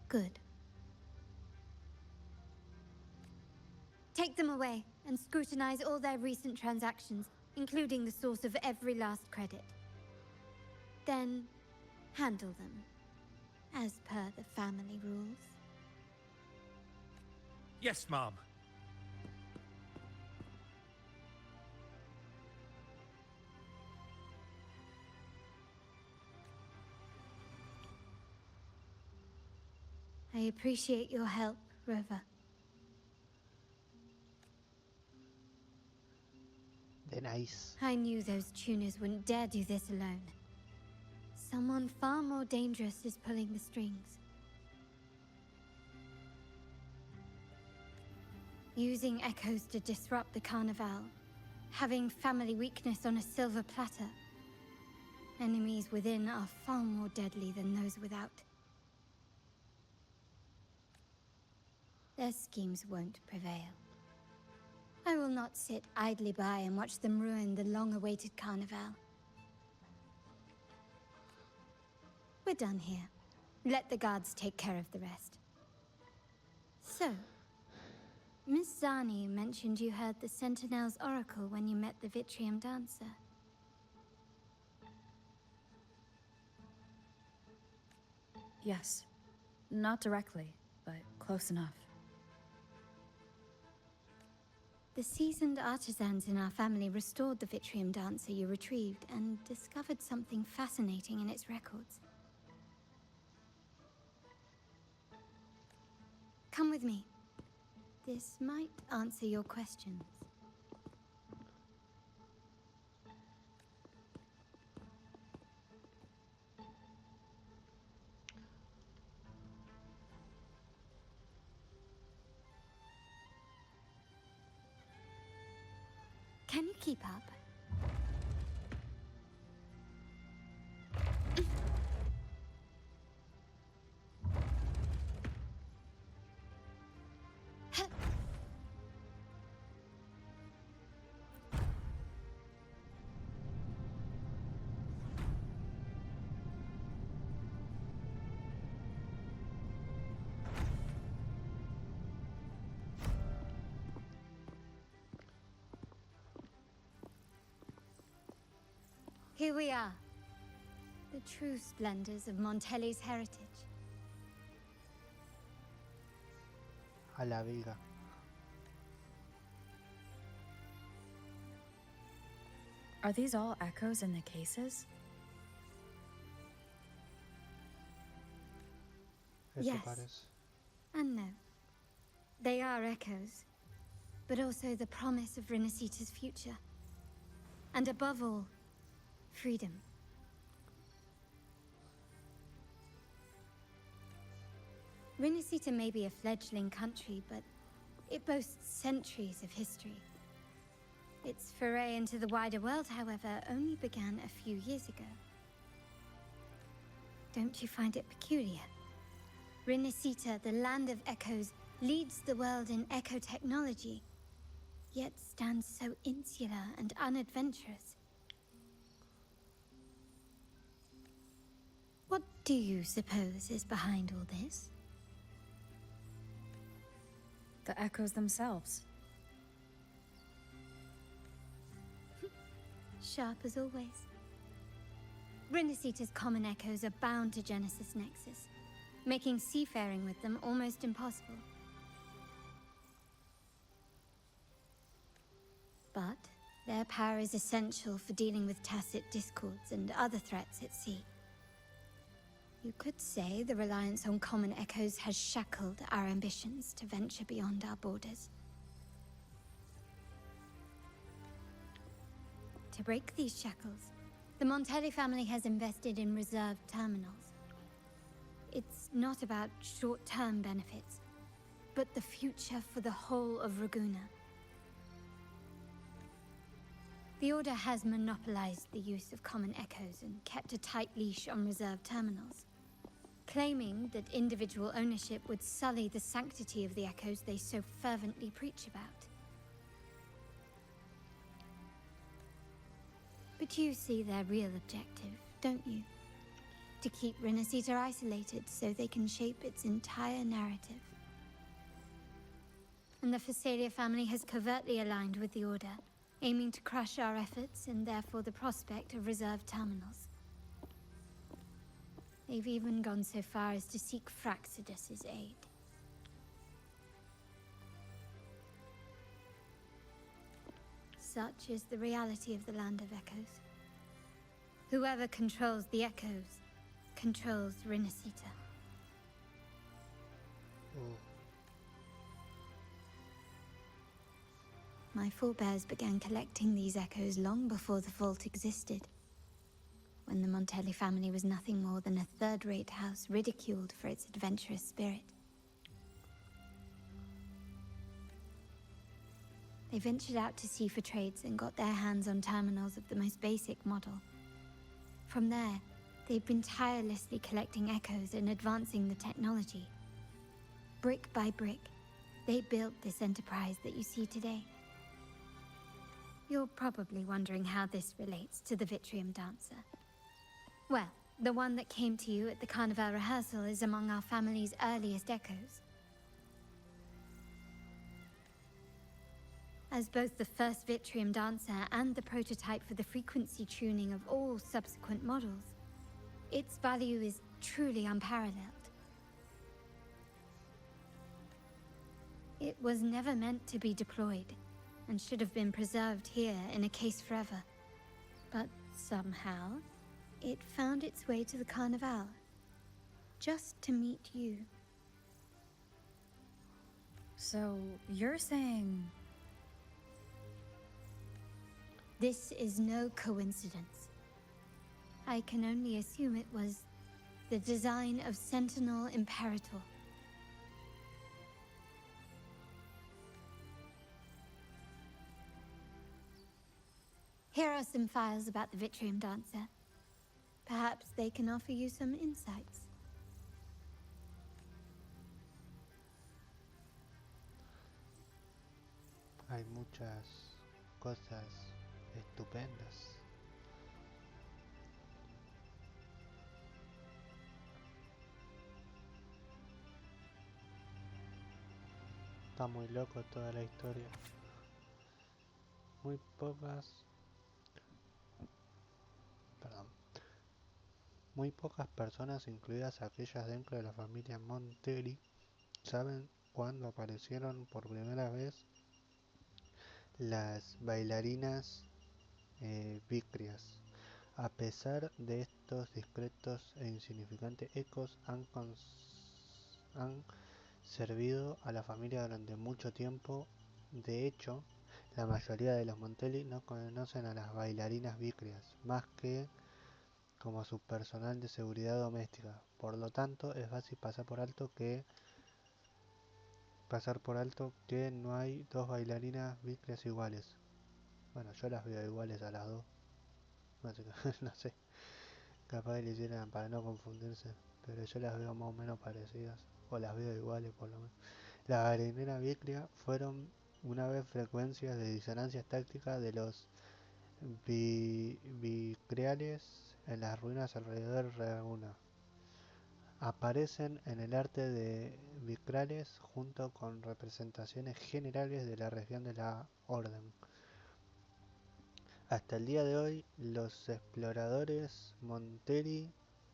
Good. Take them away and scrutinize all their recent transactions, including the source of every last credit. Then, handle them, as per the family rules. Yes, Mom. I appreciate your help, Rover. They're nice. I knew those tuners wouldn't dare do this alone. Someone far more dangerous is pulling the strings. Using echoes to disrupt the Carnival. Having family weakness on a silver platter. Enemies within are far more deadly than those without. Their schemes won't prevail. I will not sit idly by and watch them ruin the long-awaited Carnival. We're done here. Let the guards take care of the rest. So, Miss Zani mentioned you heard the Sentinel's oracle when you met the Vitrium dancer. Yes. Not directly, but close enough. The seasoned artisans in our family restored the Vitrium dancer you retrieved and discovered something fascinating in its records. Come with me. This might answer your questions. Can you keep up? Here we are, the true splendors of Montelli's heritage. A la viga. Are these all echoes in the cases? Yes. And no. They are echoes, but also the promise of rinascita's future. And above all, freedom. Rinascita may be a fledgling country, but it boasts centuries of history. Its foray into the wider world, however, only began a few years ago. Don't you find it peculiar? Rinascita, the land of echoes, leads the world in echo technology, yet stands so insular and unadventurous. What do you suppose is behind all this? The echoes themselves. Sharp as always. Rinascita's common echoes are bound to Genesis Nexus, making seafaring with them almost impossible. But their power is essential for dealing with tacit discords and other threats at sea. You could say the reliance on common echoes has shackled our ambitions to venture beyond our borders. to break these shackles. The Montelli family has invested in reserved terminals. It's not about short-term benefits, but the future for the whole of Raguna. The Order has monopolized the use of common echoes and kept a tight leash on reserved terminals, claiming that individual ownership would sully the sanctity of the echoes they so fervently preach about. But you see their real objective, don't you? To keep Rinascita isolated so they can shape its entire narrative. And the Phasalia family has covertly aligned with the Order, aiming to crush our efforts and therefore the prospect of reserved terminals. They've even gone so far as to seek Fraxidus's aid. Such is the reality of the Land of Echoes. Whoever controls the Echoes controls Rinascita. My forebears began collecting these echoes long before the vault existed, when the Montelli family was nothing more than a third-rate house ridiculed for its adventurous spirit. They ventured out to sea for trades and got their hands on terminals of the most basic model. From there, they've been tirelessly collecting echoes and advancing the technology. Brick by brick, they built this enterprise that you see today. You're probably wondering how this relates to the Vitrium Dancer. Well, the one that came to you at the Carnival rehearsal is among our family's earliest echoes. As both the first Vitrium Dancer and the prototype for the frequency tuning of all subsequent models, its value is truly unparalleled. It was never meant to be deployed, and should have been preserved here in a case forever. But somehow, it found its way to the Carnival, just to meet you. So, you're saying... This is no coincidence. I can only assume it was the design of Sentinel Imperator. Here are some files about the Vitrium Dancer. Perhaps they can offer you some insights. Hay muchas cosas estupendas. Está muy loco toda la historia. Muy pocas personas, incluidas aquellas dentro de la familia Montelli, saben cuándo aparecieron por primera vez las bailarinas vícreas. A pesar de estos discretos e insignificantes ecos, han servido a la familia durante mucho tiempo. De hecho, la mayoría de los Montelli no conocen a las bailarinas vícreas, más que como su personal de seguridad doméstica. Por lo tanto, es fácil pasar por alto que no hay dos bailarinas vícreas iguales. Bueno, yo las veo iguales a las dos. No sé, capaz que le hicieran para no confundirse, pero yo las veo más o menos parecidas, o las veo iguales por lo menos. Las bailarinas vícreas fueron una vez frecuencias de disonancias tácticas de los vicreales en las ruinas alrededor de Raguna. Aparecen en el arte de vicreales junto con representaciones generales de la región de la Orden. Hasta el día de hoy, los exploradores Montelli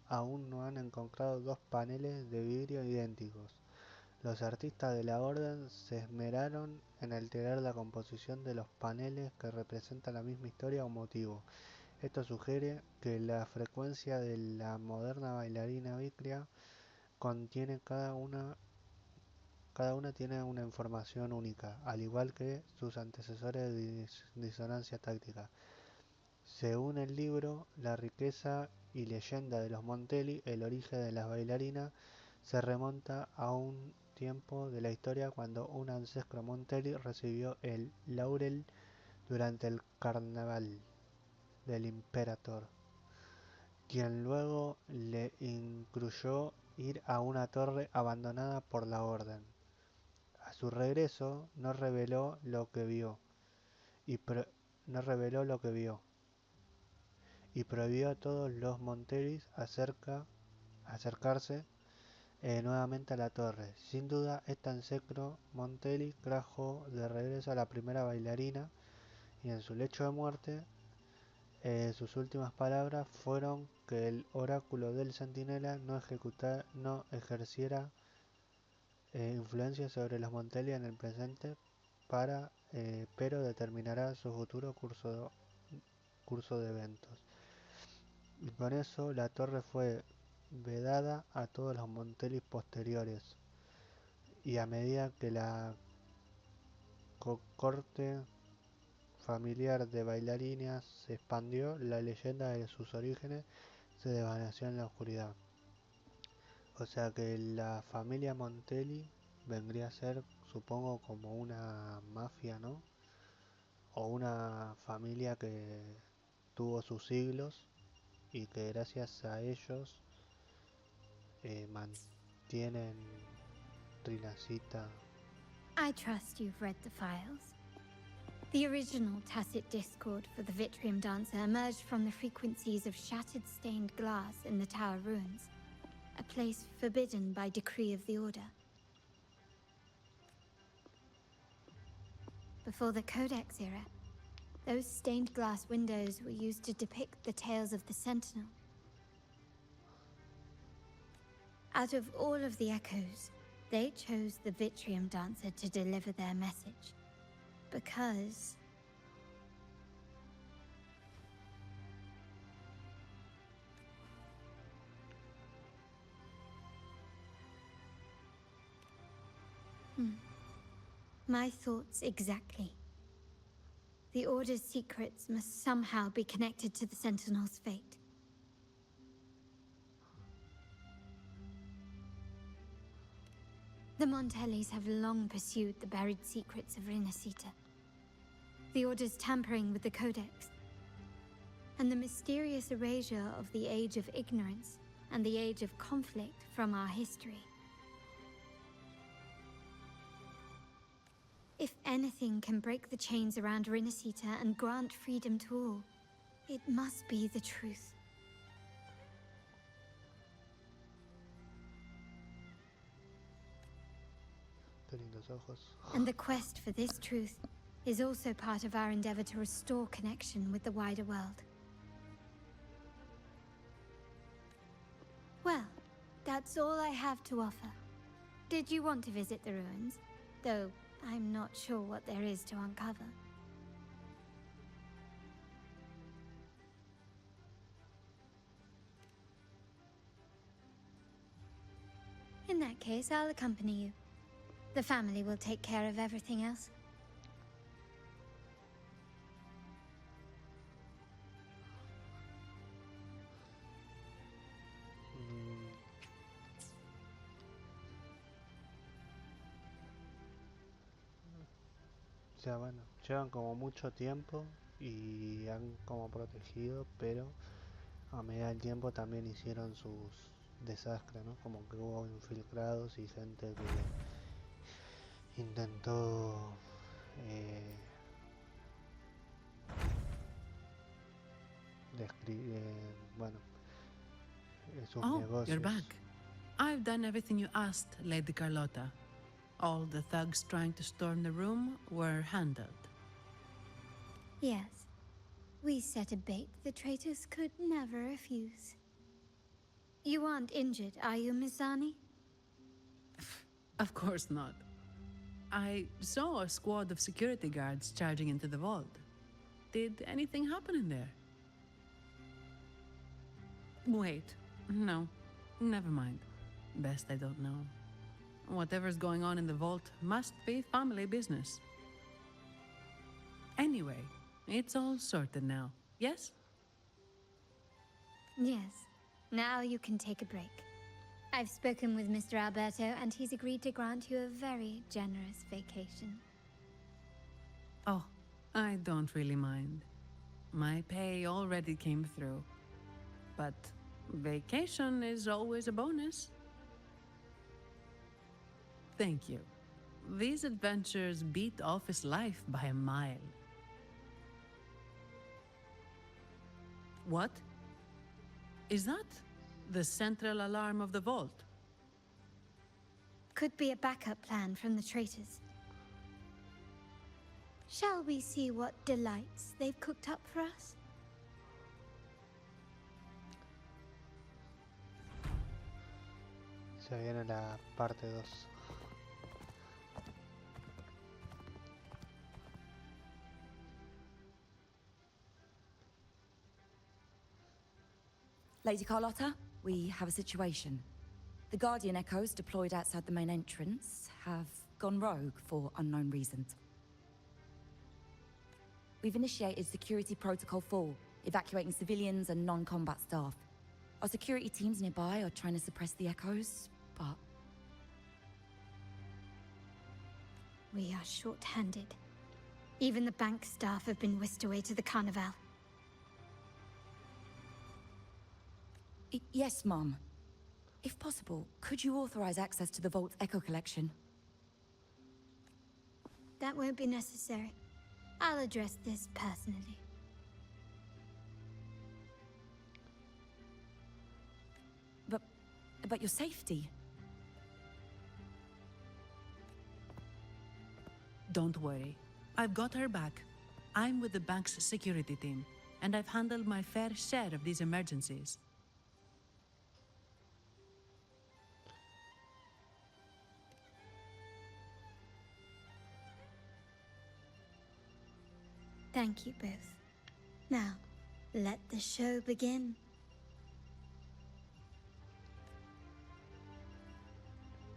aún no han encontrado dos paneles de vidrio idénticos. Los artistas de la Orden se esmeraron en alterar la composición de los paneles que representan la misma historia o motivo. Esto sugiere que la frecuencia de la moderna bailarina vícrea contiene cada una tiene una información única, al igual que sus antecesores de disonancia táctica. Según el libro, la riqueza y leyenda de los Montelli, el origen de las bailarinas, se remonta a un tiempo de la historia cuando un ancestro Montelli recibió el laurel durante el carnaval del Imperator, quien luego le incluyó ir a una torre abandonada por la orden. A su regreso, no reveló lo que vio y prohibió a todos los Montellis acercarse nuevamente a la torre. Sin duda, este ancestro Montelli trajo de regreso a la primera bailarina y en su lecho de muerte sus últimas palabras fueron que el oráculo del centinela no ejerciera influencia sobre los Montelli en el presente, pero determinará su futuro curso de eventos. Y con eso la torre fue vedada a todos los Montelli posteriores. Y a medida que la corte familiar de bailarinas se expandió, la leyenda de sus orígenes se desvaneció en la oscuridad. O sea que la familia Montelli vendría a ser, supongo, como una mafia, ¿no? O una familia que tuvo sus siglos y que gracias a ellos mantienen rinascita. I trust you've read the files. The original tacit discord for the Vitrium Dancer emerged from the frequencies of shattered stained glass in the tower ruins, a place forbidden by decree of the Order. Before the Codex era, those stained glass windows were used to depict the tales of the Sentinel. Out of all of the echoes, they chose the Vitrium Dancer to deliver their message. Because my thoughts exactly. The Order's secrets must somehow be connected to the Sentinel's fate. The Montellis have long pursued the buried secrets of rinascita, the Order's tampering with the Codex, and the mysterious erasure of the Age of Ignorance and the Age of Conflict from our history. If anything can break the chains around rinascita and grant freedom to all, it must be the truth. And the quest for this truth is also part of our endeavor to restore connection with the wider world. Well, that's all I have to offer. Did you want to visit the ruins? Though I'm not sure what there is to uncover. In that case, I'll accompany you. The family will take care of everything else. O sea, bueno, llevan como mucho tiempo y han como protegido, pero a medida del tiempo también hicieron sus desastres, ¿no? Como que hubo infiltrados y gente que intentó bueno, sus negocios. You're back. I've done everything you asked, Lady Carlotta. All the thugs trying to storm the room were handled. Yes. We set a bait the traitors could never refuse. You aren't injured, are you, Miss Zani? Of course not. I saw a squad of security guards charging into the vault. Did anything happen in there? Wait, no, never mind. Best I don't know. Whatever's going on in the vault must be family business. Anyway, it's all sorted now. Yes? Yes. Now you can take a break. I've spoken with Mr. Alberto, and he's agreed to grant you a very generous vacation. Oh, I don't really mind. My pay already came through. But vacation is always a bonus. Thank you. These adventures beat office life by a mile. What? Is that the central alarm of the vault? Could be a backup plan from the traitors. Shall we see what delights they've cooked up for us? Se viene la parte 2. Lady Carlotta, we have a situation. The Guardian Echoes deployed outside the main entrance have gone rogue for unknown reasons. We've initiated Security Protocol 4, evacuating civilians and non-combat staff. Our security teams nearby are trying to suppress the Echoes, but... We are short-handed. Even the bank staff have been whisked away to the Carnival. Yes, Mum. If possible, could you authorize access to the Vault's Echo collection? That won't be necessary. I'll address this personally. But your safety? Don't worry. I've got her back. I'm with the bank's security team, and I've handled my fair share of these emergencies. Thank you both. Now, let the show begin.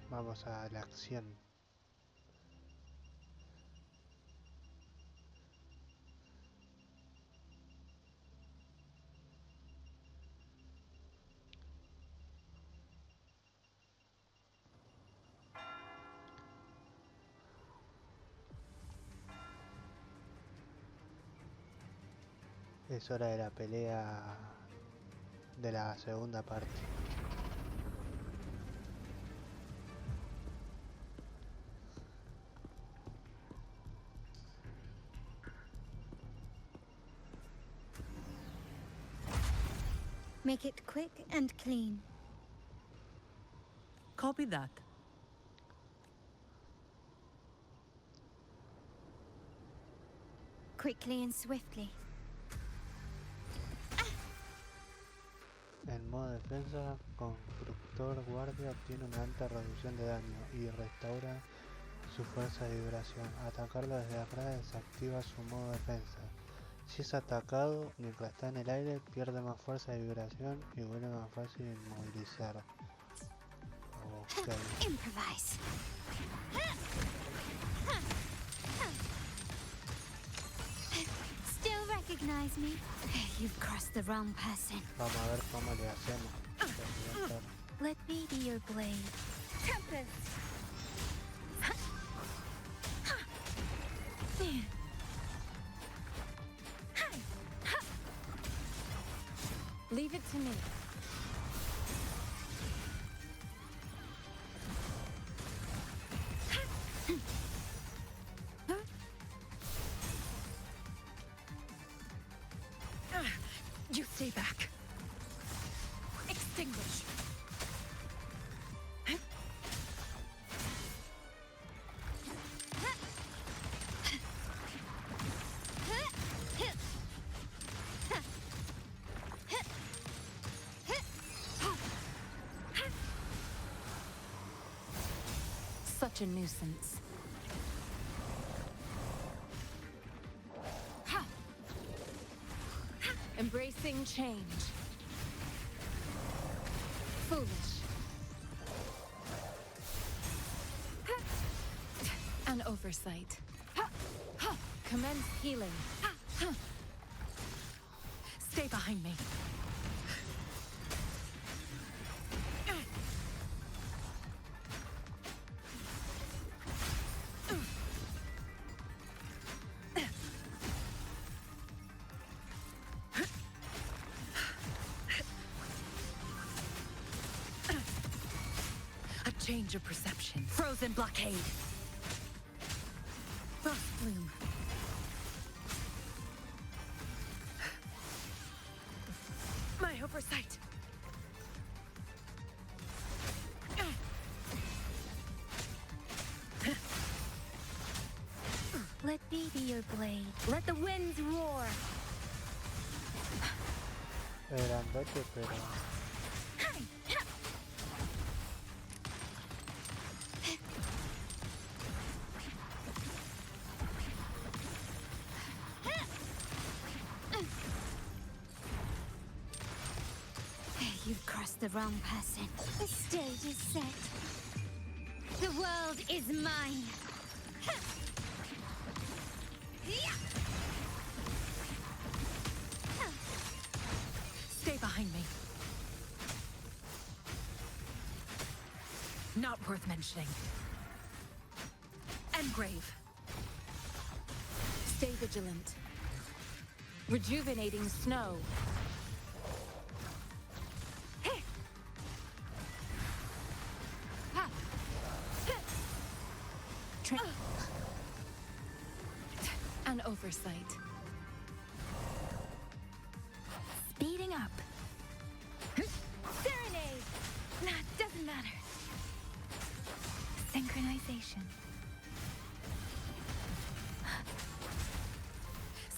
Vamos a la acción. Es hora de la pelea de la segunda parte. Make it quick and clean. Copy that. Quickly and swiftly. En modo defensa, constructor guardia obtiene una alta reducción de daño y restaura su fuerza de vibración. Atacarlo desde atrás desactiva su modo defensa. Si es atacado mientras está en el aire, pierde más fuerza de vibración y vuelve más fácil inmovilizar. Okay. Improvise. Still recognize me? You've crossed the wrong person. Vamos a ver cómo le hacemos. Let me be your blade. Tempest! Leave it to me. You stay back. Extinguish. Such a nuisance. Embracing change. Foolish. An oversight. Commence healing. Stay behind me. A change of perception. Frozen blockade. Frost bloom. My oversight. Let me be your blade. Let the winds roar. Dandote, pero... You've crossed the wrong person. The stage is set. The world is mine. Stay behind me. Not worth mentioning. Engrave. Stay vigilant. Rejuvenating snow. An oversight. Speeding up. Serenade! Nah, doesn't matter. Synchronization.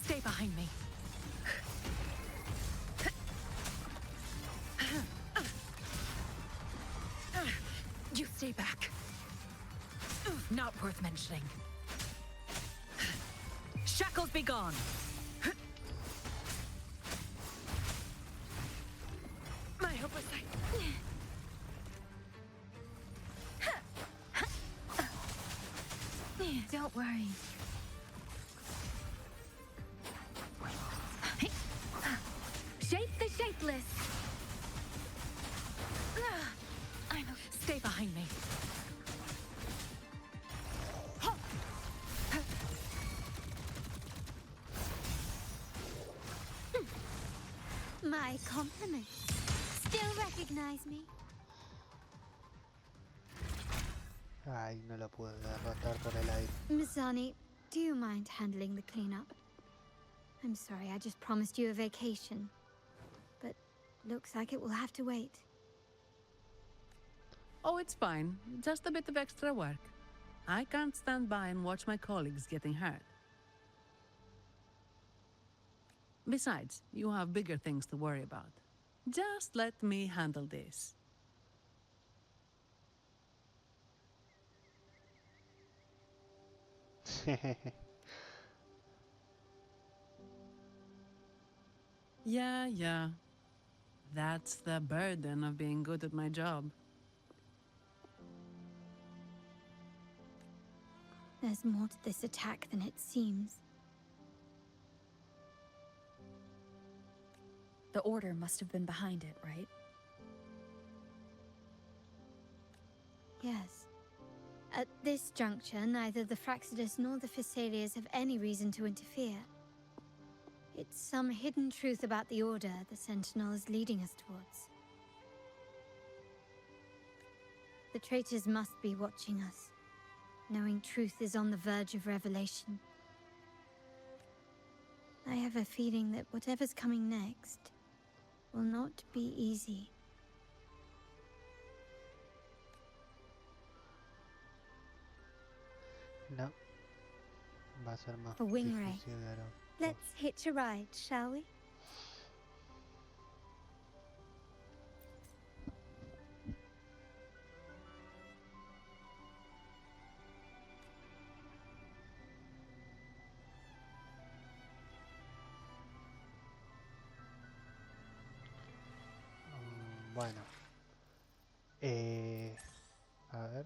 Stay behind me. You stay back. Not worth mentioning. Shackles be gone. My oversight. Don't worry. Shape the shapeless. Stay behind me. My compliments. Still recognize me? Ay, no lo puedo derrotar por el aire. Mizani, do you mind handling the cleanup? I'm sorry, I just promised you a vacation. But looks like it will have to wait. Oh, it's fine. Just a bit of extra work. I can't stand by and watch my colleagues getting hurt. Besides, you have bigger things to worry about. Just let me handle this. Yeah. That's the burden of being good at my job. There's more to this attack than it seems. The Order must have been behind it, right? Yes. At this juncture, neither the Fraxidus nor the Phassalias have any reason to interfere. It's some hidden truth about the Order the Sentinel is leading us towards. The traitors must be watching us, knowing truth is on the verge of revelation. I have a feeling that whatever's coming next will not be easy. No. Va a ser más A wing ray. difícil de lo... Let's hitch a ride, shall we? Bueno. A ver.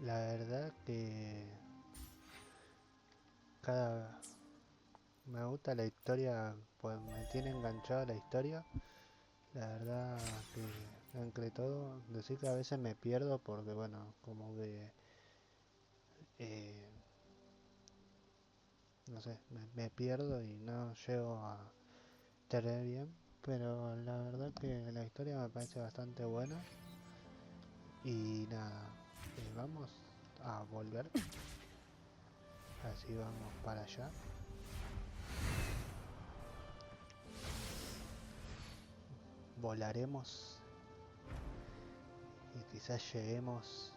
La verdad que cada me gusta la historia, pues me tiene enganchado a la historia. La verdad que entre todo, decir que a veces me pierdo porque bueno, como que eh, no sé, me pierdo y no llego a tener bien, pero la verdad que la historia me parece bastante buena y nada, vamos a volver, así vamos para allá. Volaremos y quizás lleguemos.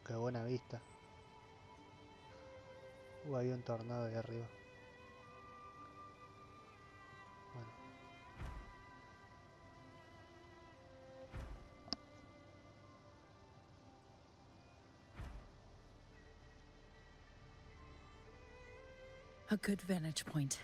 Qué buena vista. Hay un tornado ahí arriba. Bueno. A good vantage point.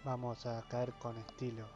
Vamos a caer con estilo.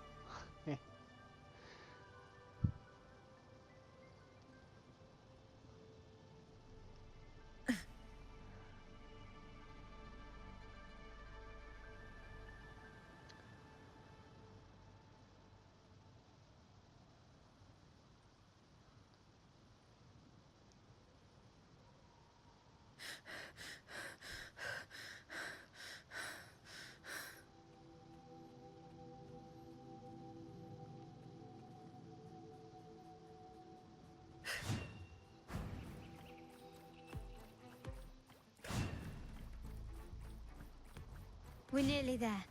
We're nearly there.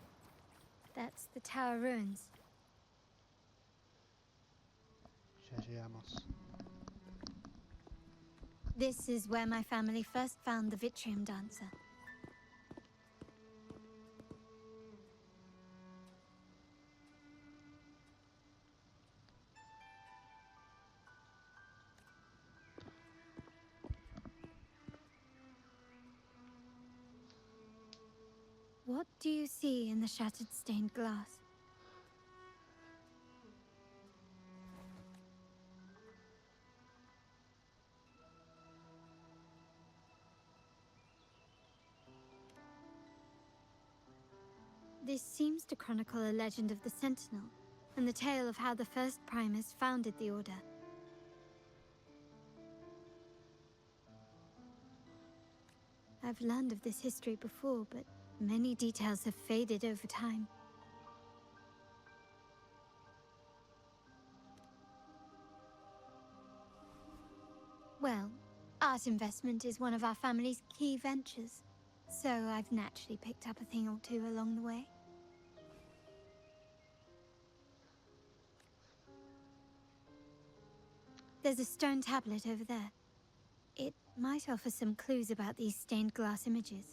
That's the tower ruins. Ya llegamos. This is where my family first found the Vitrium dancer. What do you see in the shattered stained glass? This seems to chronicle a legend of the Sentinel, and the tale of how the first Primus founded the Order. I've learned of this history before, but many details have faded over time. Well, art investment is one of our family's key ventures, so I've naturally picked up a thing or two along the way. There's a stone tablet over there. It might offer some clues about these stained glass images.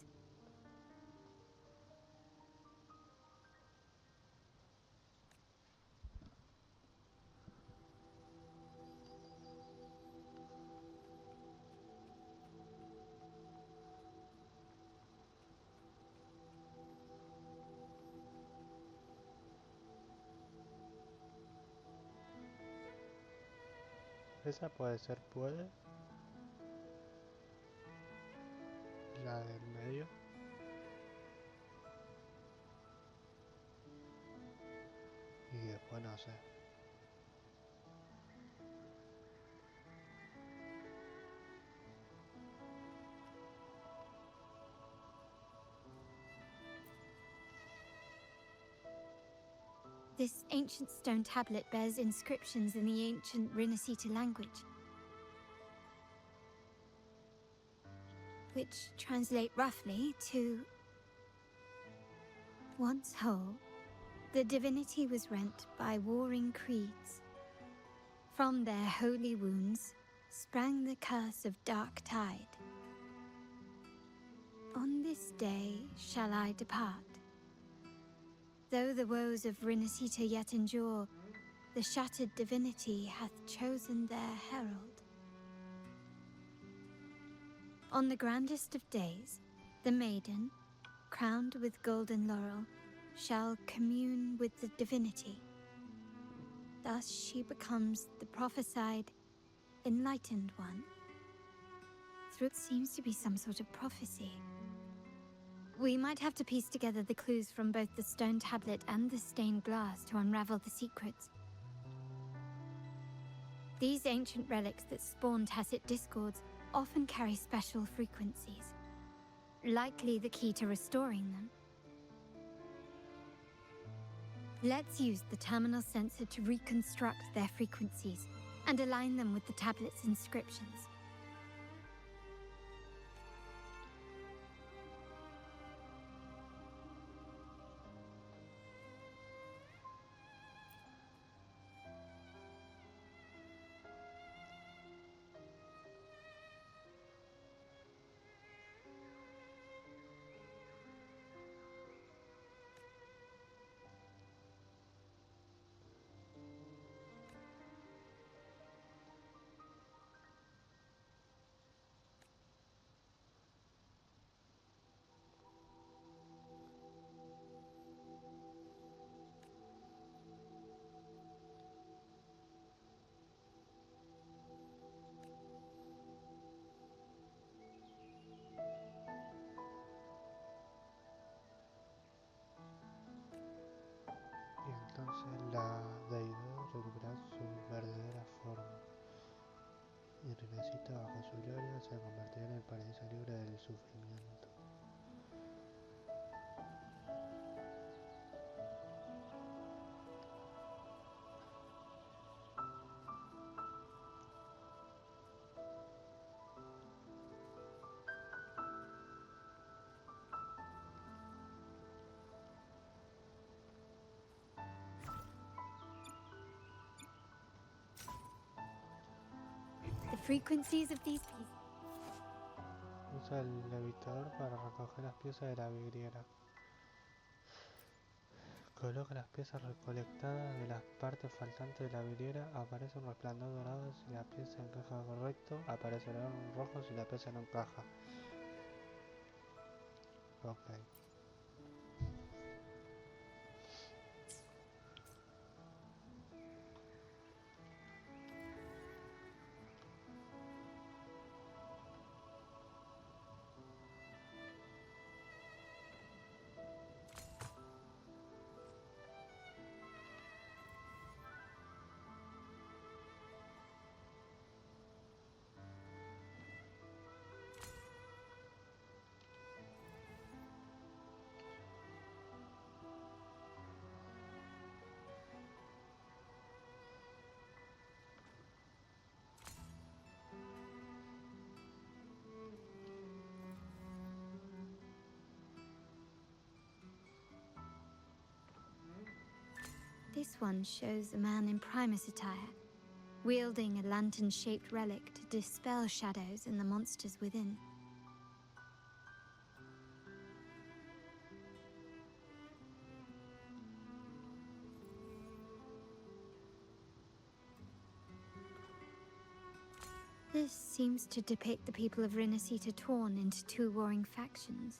Esa puede ser, puede. La del medio. Y después no sé. This ancient stone tablet bears inscriptions in the ancient rinascita language, which translate roughly to once whole, the divinity was rent by warring creeds, From their holy wounds sprang the curse of dark tide. On this day shall I depart. Though the woes of Rinascita yet endure, the shattered divinity hath chosen their herald. On the grandest of days, the maiden, crowned with golden laurel, shall commune with the divinity. Thus she becomes the prophesied, enlightened one. Through it seems to be some sort of prophecy. We might have to piece together the clues from both the stone tablet and the stained glass to unravel the secrets. These ancient relics that spawn tacit discords often carry special frequencies, likely the key to restoring them. Let's use the terminal sensor to reconstruct their frequencies and align them with the tablet's inscriptions. Y entonces la deidad recupera su verdadera forma. Y Rinascita, bajo su gloria, se convertirá en el paraíso libre del sufrimiento. The frequencies of these pieces. Usa el levitador para recoger las piezas de la vidriera. Coloca las piezas recolectadas de las partes faltantes de la vidriera. Aparece un resplandor dorado si la pieza encaja correcto. Aparecerá un rojo si la pieza no encaja. Ok. This one shows a man in Primus attire, wielding a lantern-shaped relic to dispel shadows and the monsters within. This seems to depict the people of Rinascita torn into two warring factions.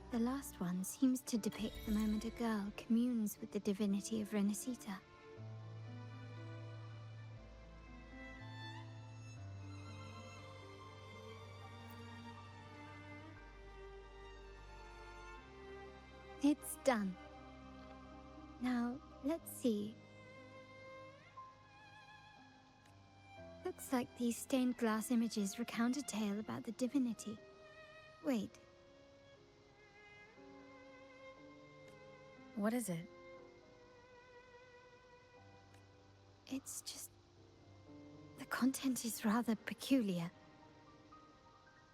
The last one seems to depict the moment a girl communes with the divinity of Rinascita. It's done. Now, let's see. Looks like these stained glass images recount a tale about the divinity. Wait. What is it? It's just... the content is rather peculiar.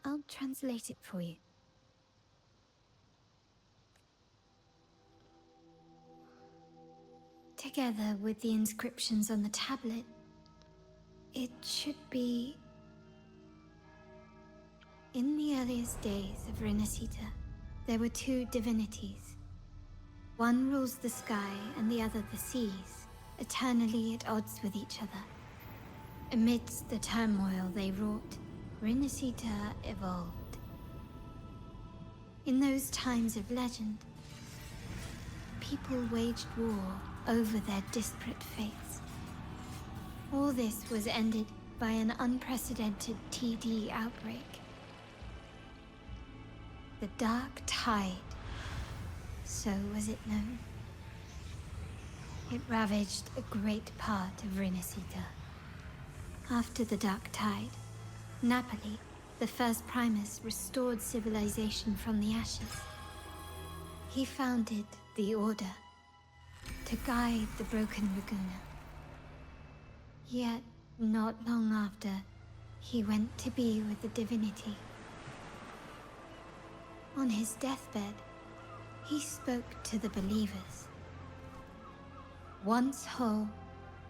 I'll translate it for you. Together with the inscriptions on the tablet, it should be... In the earliest days of rinascita, there were two divinities. One rules the sky and the other the seas, eternally at odds with each other. Amidst the turmoil they wrought, rinascita evolved. In those times of legend, people waged war over their disparate fates. All this was ended by an unprecedented TD outbreak. The Dark Tide, so was it known. It ravaged a great part of rinascita. After the Dark Tide, Napoli, the first Primus, restored civilization from the ashes. He founded the Order to guide the broken Laguna. Yet, not long after, he went to be with the divinity. On his deathbed, he spoke to the believers. Once whole,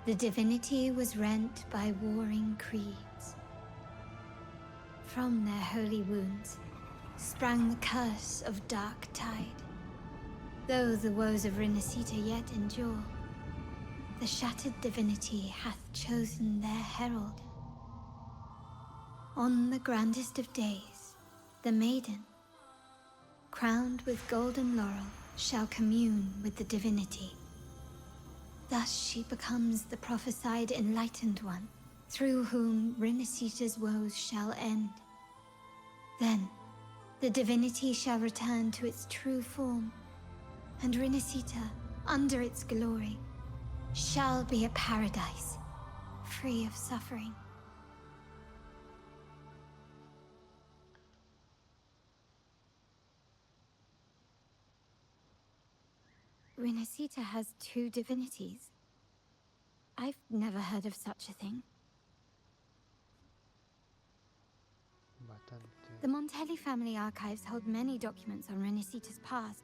the divinity was rent by warring creeds. From their holy wounds sprang the curse of Dark Tide. Though the woes of rinascita yet endure, the shattered divinity hath chosen their herald. On the grandest of days, the maiden, crowned with golden laurel, shall commune with the divinity. Thus she becomes the prophesied enlightened one, through whom rinascita's woes shall end. Then, the divinity shall return to its true form, and rinascita, under its glory, shall be a paradise, free of suffering. Rinascita has two divinities. I've never heard of such a thing. The Montelli family archives hold many documents on rinascita's past,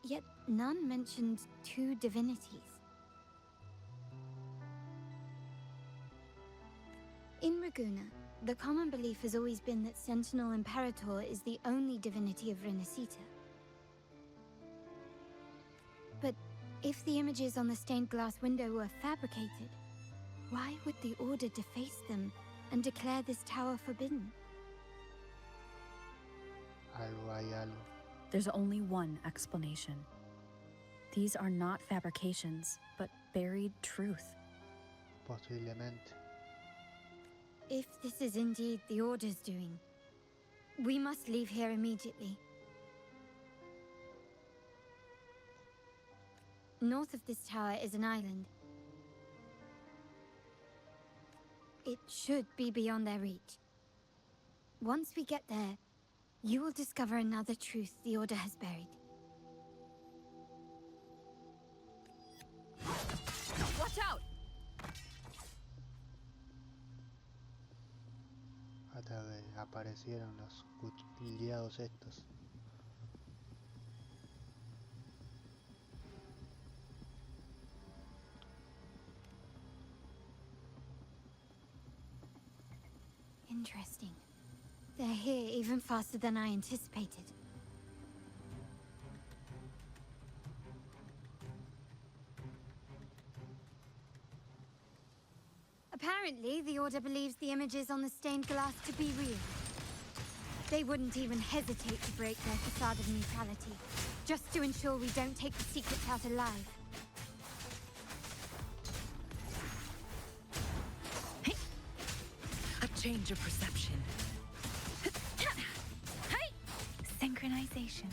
yet none mentioned two divinities. In Ragusa, the common belief has always been that Sentinel Imperator is the only divinity of rinascita. But if the images on the stained glass window were fabricated, why would the Order deface them and declare this tower forbidden? There's only one explanation. These are not fabrications, but buried truth. Posiblemente. If this is indeed the Order's doing, we must leave here immediately. North of this tower is an island. It should be beyond their reach. Once we get there, you will discover another truth the Order has buried. Watch out! Hasta que aparecieron los cuchilleados estos. Interesting. They're here even faster than I anticipated. Apparently, the Order believes the images on the stained glass to be real. They wouldn't even hesitate to break their facade of neutrality, just to ensure we don't take the secrets out alive. A change of perception. Synchronization.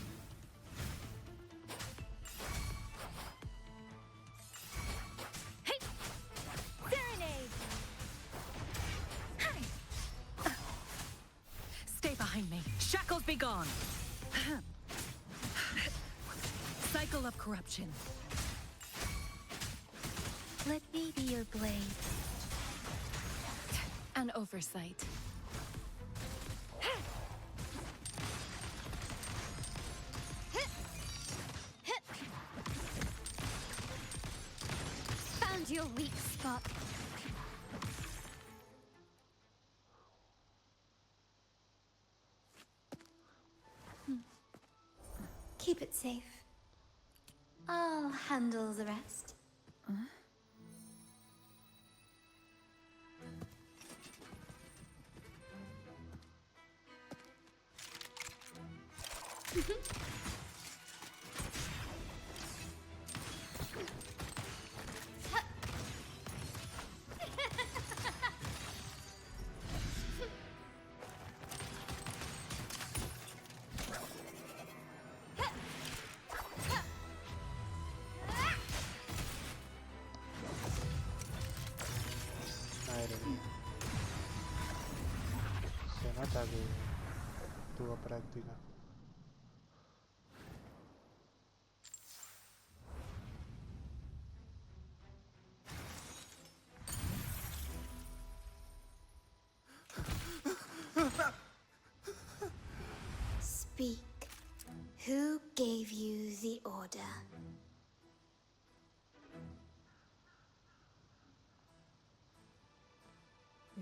Stay behind me. Shackles be gone. Cycle of corruption. Let me be your blade. An oversight. your weak spot. Keep it safe. I'll handle the rest. Madre mía. Se nota que tuvo práctica. Speak. Who gave you the order?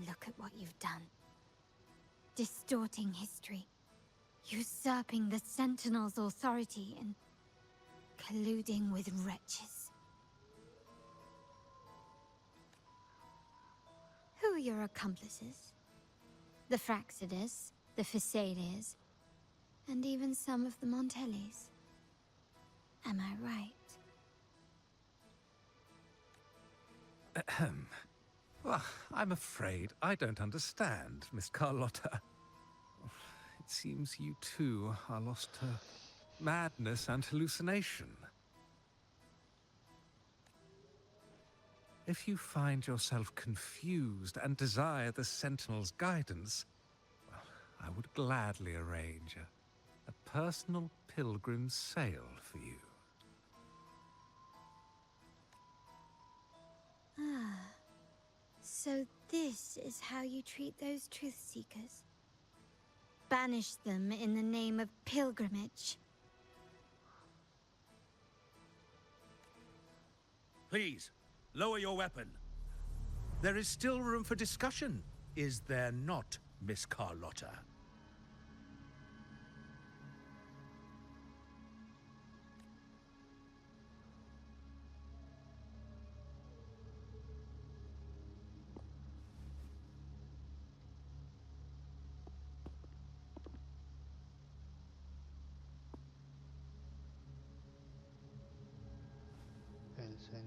Look at what you've done. Distorting history. Usurping the Sentinel's authority and colluding with wretches. Who are your accomplices? The Fraxidus, the Phisades, and even some of the Montellis. Am I right? Ahem. Well, I'm afraid I don't understand, Miss Carlotta. It seems you too are lost to madness and hallucination. If you find yourself confused and desire the Sentinel's guidance, well, I would gladly arrange a personal pilgrim's sail for you. Ah. So this is how you treat those truth seekers? Banish them in the name of pilgrimage. Please, lower your weapon. There is still room for discussion, is there not, Miss Carlotta?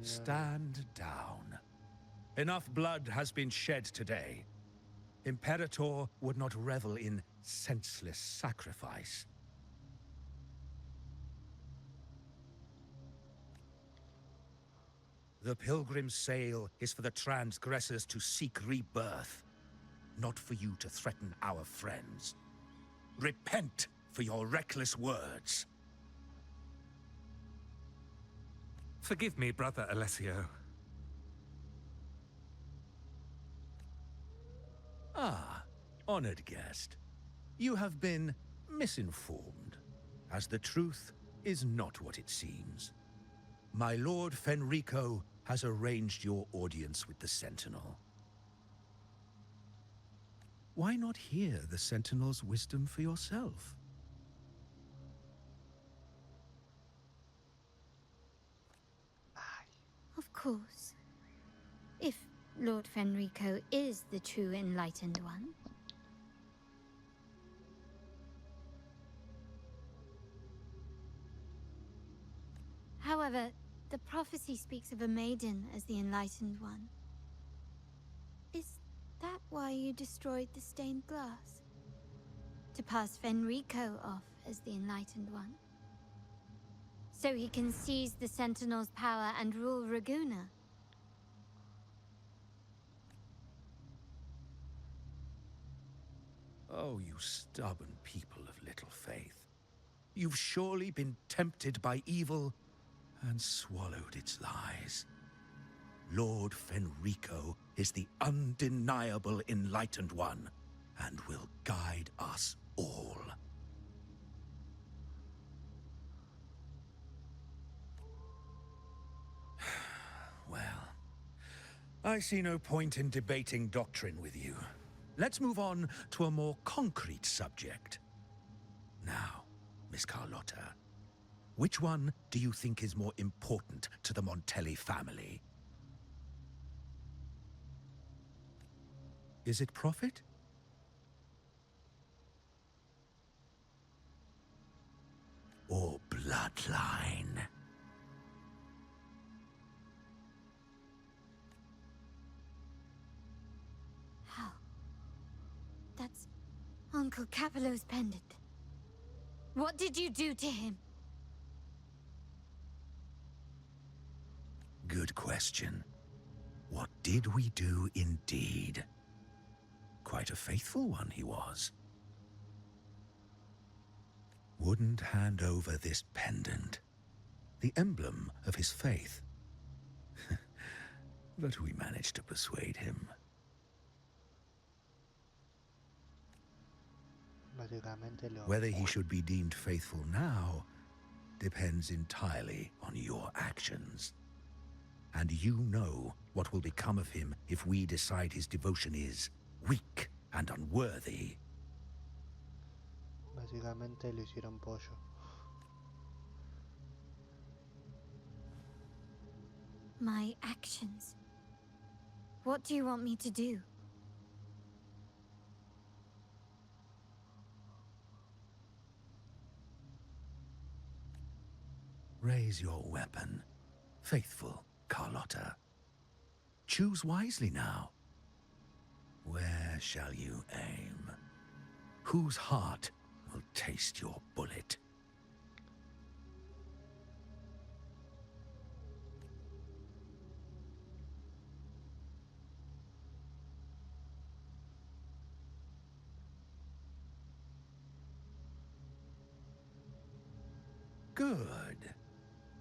Stand down. Enough blood has been shed today. Imperator would not revel in senseless sacrifice. The pilgrim's sail is for the transgressors to seek rebirth, not for you to threaten our friends. Repent for your reckless words. Forgive me, Brother Alessio. Ah, honored guest. You have been misinformed, as the truth is not what it seems. My Lord Fenrico has arranged your audience with the Sentinel. Why not hear the Sentinel's wisdom for yourself? Of course. If Lord Fenrico is the true enlightened one. However, the prophecy speaks of a maiden as the enlightened one. Is that why you destroyed the stained glass? To pass Fenrico off as the enlightened one? So he can seize the Sentinel's power and rule Raguna? Oh, you stubborn people of little faith. You've surely been tempted by evil and swallowed its lies. Lord Fenrico is the undeniable enlightened one, and will guide us all. Well, I see no point in debating doctrine with you. Let's move on to a more concrete subject. Now, Miss Carlotta, which one do you think is more important to the Montelli family? Is it profit? Or bloodline? How? That's Uncle Capello's pendant. What did you do to him? Good question. What did we do indeed? Quite a faithful one he was. Wouldn't hand over this pendant, the emblem of his faith. But we managed to persuade him. Whether he should be deemed faithful now depends entirely on your actions. And you know what will become of him if we decide his devotion is weak and unworthy. Básicamente lo hicieron pollo. My actions. What do you want me to do? Raise your weapon, faithful Carlotta. Choose wisely now. Where shall you aim? Whose heart will taste your bullet? Good.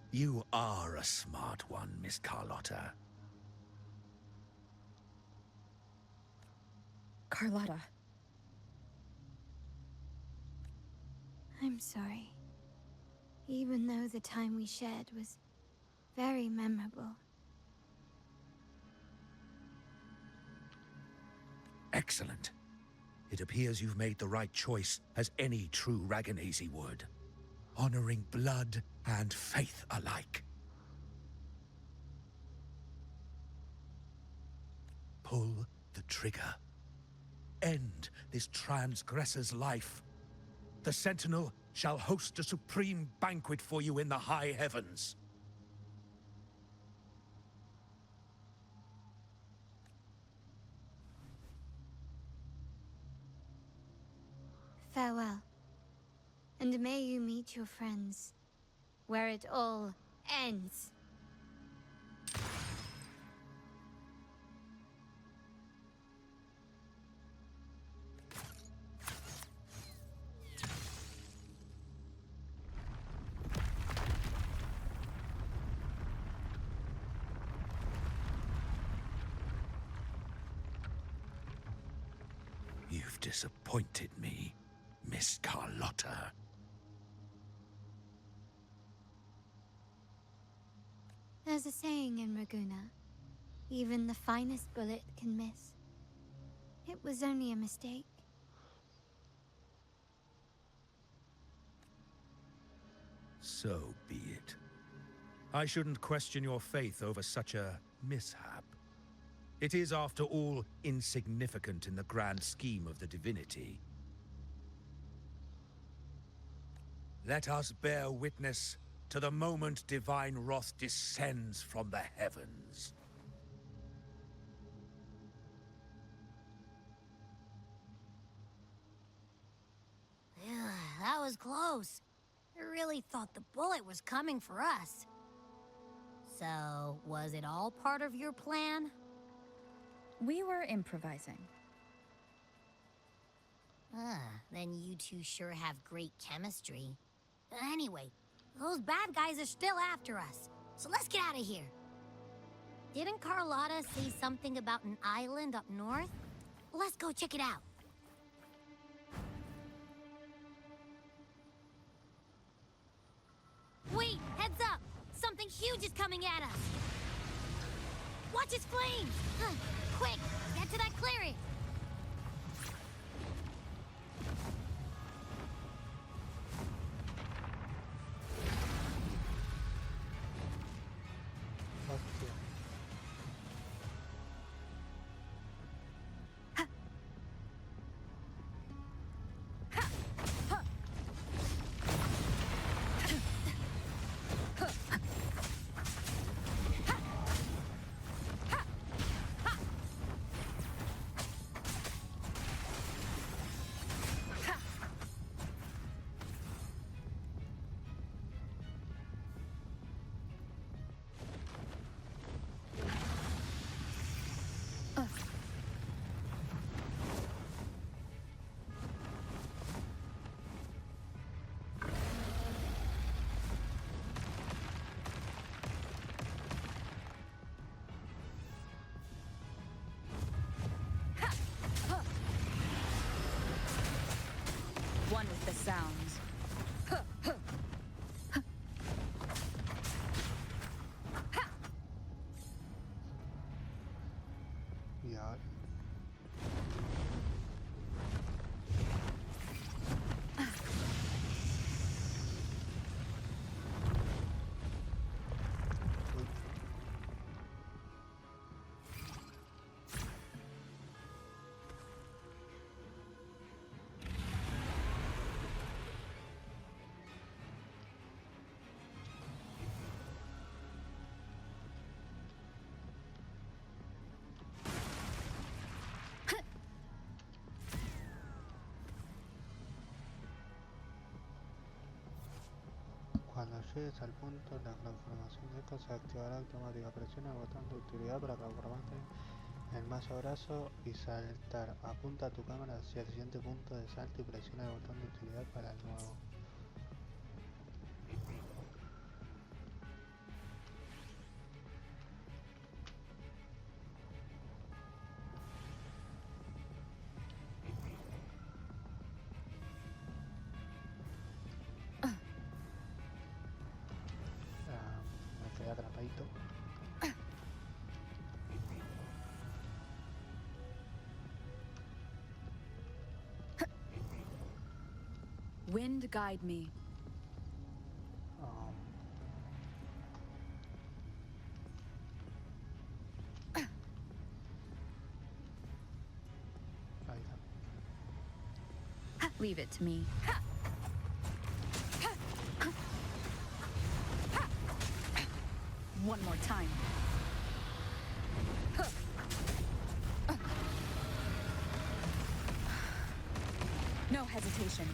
You are a smart one, Miss Carlotta. Carlotta. I'm sorry. Even though the time we shared was very memorable. Excellent. It appears you've made the right choice, as any true Ragganese would. Honoring blood and faith alike. Pull the trigger. End this transgressor's life. The Sentinel shall host a supreme banquet for you in the high heavens. Farewell. And may you meet your friends, where it all ends. You've disappointed me, Miss Carlotta. There's a saying in Raguna, even the finest bullet can miss. It was only a mistake. So be it. I shouldn't question your faith over such a mishap. It is, after all, insignificant in the grand scheme of the divinity. Let us bear witness to the moment divine wrath descends from the heavens. That was close. I really thought the bullet was coming for us. So, was it all part of your plan? We were improvising. Then you two sure have great chemistry. Anyway, those bad guys are still after us, so let's get out of here. Didn't Carlotta say something about an island up north? Let's go check it out. Wait, heads up! Something huge is coming at us! Watch his flames! Quick, get to that clearing! Hostia. One with the sounds. Y ahora. Uy. Cuando llegues al punto, la transformación de eco se activará automática. Presiona el botón de utilidad para transformarte en mazo brazo y saltar. Apunta tu cámara hacia el siguiente punto de salto y presiona el botón de utilidad para el nuevo. Me quedé atrapadito. Wind guide me. Ahí está. Leave it to me. One more time. No hesitation.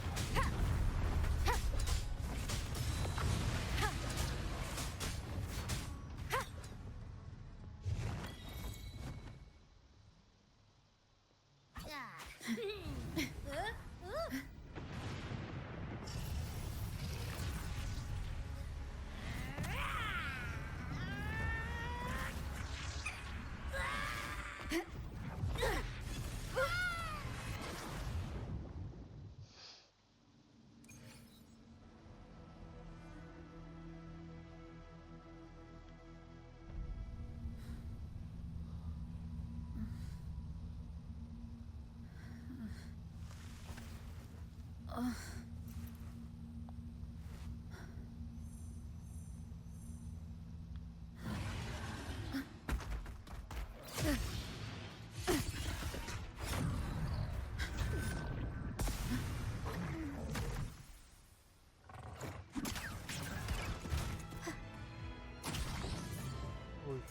Uy.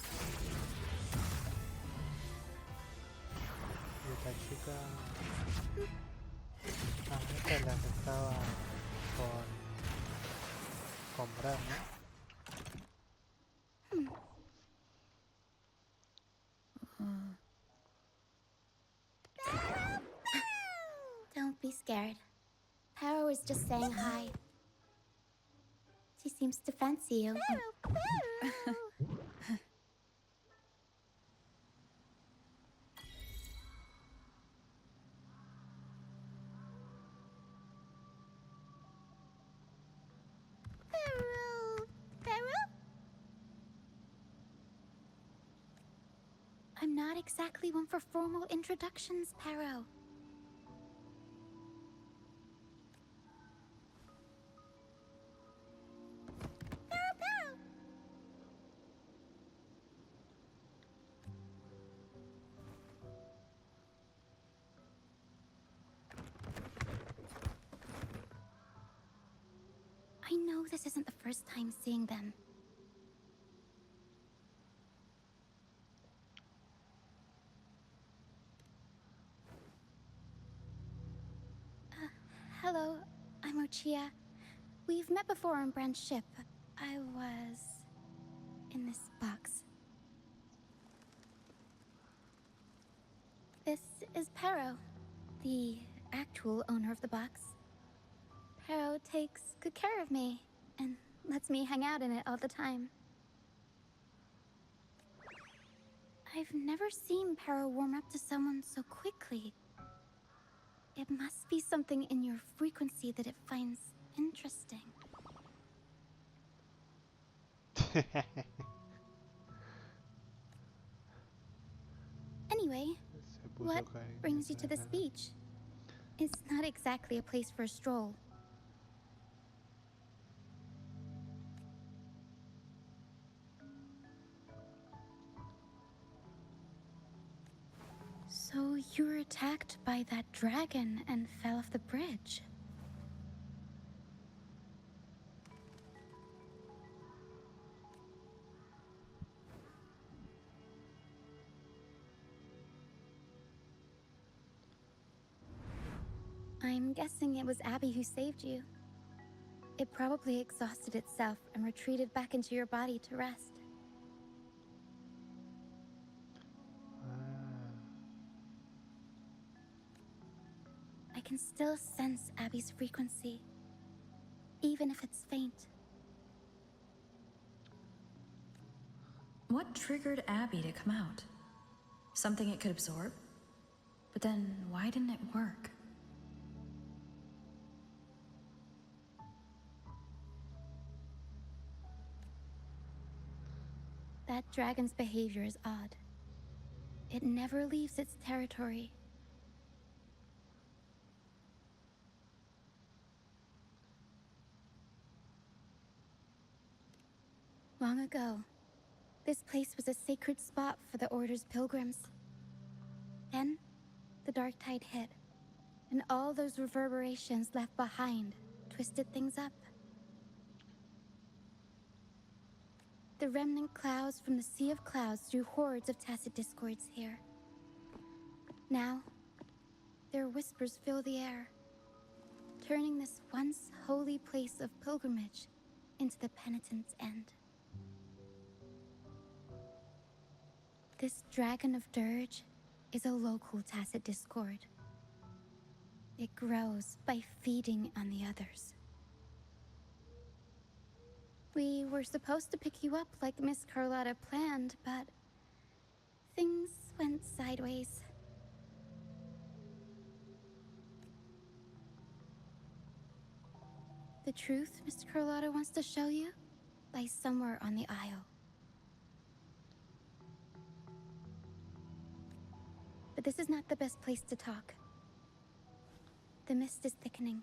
Y esta chica. Ah, esta es la que estaba con comprar, ¿no? Don't be scared. Paro was just saying hi. She seems to fancy you. I'm not exactly one for formal introductions, Pero. Pero! I know this isn't the first time seeing them. Hello, I'm Ochia. We've met before on Brand's ship. I was in this box. This is Pero, the actual owner of the box. Pero takes good care of me and lets me hang out in it all the time. I've never seen Pero warm up to someone so quickly. It must be something in your frequency that it finds interesting. Anyway, what brings you to this beach? It's not exactly a place for a stroll. So you were attacked by that dragon and fell off the bridge. I'm guessing it was Abby who saved you. It probably exhausted itself and retreated back into your body to rest. I can still sense Abby's frequency, even if it's faint. What triggered Abby to come out? Something it could absorb? But then why didn't it work? That dragon's behavior is odd. It never leaves its territory. Long ago, this place was a sacred spot for the Order's pilgrims. Then, the dark tide hit, and all those reverberations left behind twisted things up. The remnant clouds from the Sea of Clouds drew hordes of tacit discords here. Now, their whispers fill the air, turning this once holy place of pilgrimage into the penitent's end. This Dragon of Dirge is a local tacit discord. It grows by feeding on the others. We were supposed to pick you up like Miss Carlotta planned, but things went sideways. The truth Miss Carlotta wants to show you lies somewhere on the aisle. But this is not the best place to talk. The mist is thickening,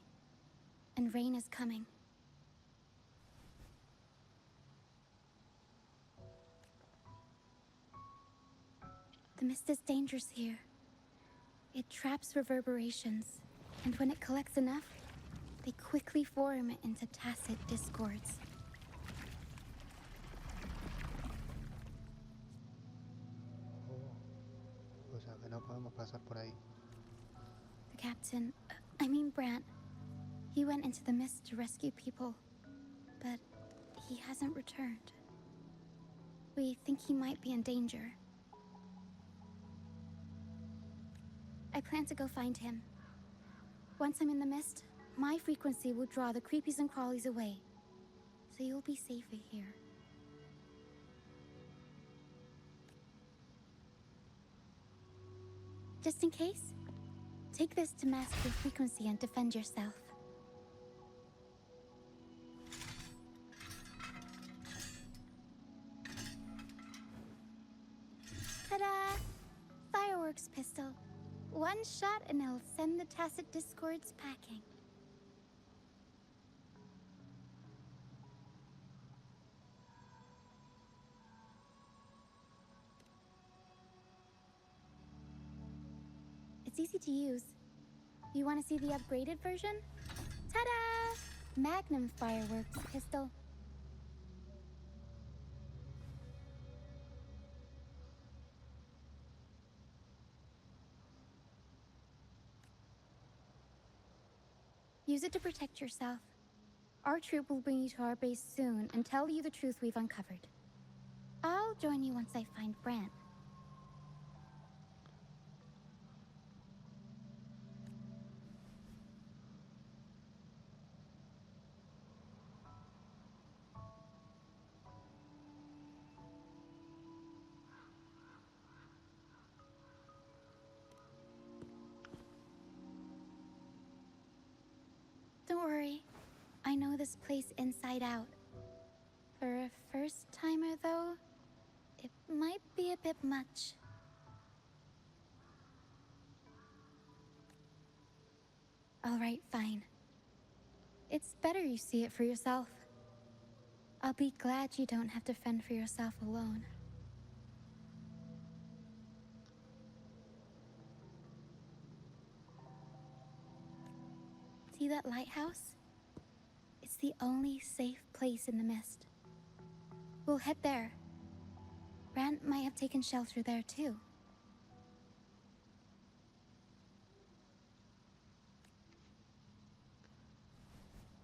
and rain is coming. The mist is dangerous here. It traps reverberations, and when it collects enough, they quickly form into tacit discords. O sea que no podemos pasar por ahí. The captain, Brant, he went into the mist to rescue people, but he hasn't returned. We think he might be in danger. I plan to go find him. Once I'm in the mist, my frequency will draw the creepies and crawlies away, so you'll be safer here. Just in case, take this to mask your frequency and defend yourself. Ta-da! Pistol. One shot and it'll send the tacit discords packing. It's easy to use. You want to see the upgraded version? Ta-da! Magnum fireworks pistol. Use it to protect yourself. Our troop will bring you to our base soon and tell you the truth we've uncovered. I'll join you once I find Brant. Don't worry. I know this place inside out. For a first-timer, though, it might be a bit much. Alright, fine. It's better you see it for yourself. I'll be glad you don't have to fend for yourself alone. See that lighthouse? It's the only safe place in the mist. We'll head there. Brant might have taken shelter there too.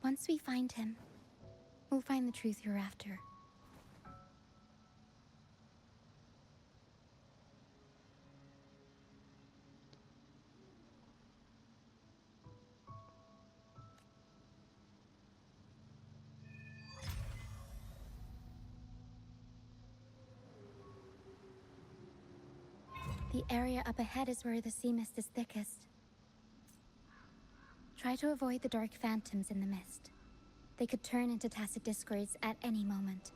Once we find him, we'll find the truth you're after. The area up ahead is where the sea mist is thickest. Try to avoid the dark phantoms in the mist. They could turn into tacit discords at any moment.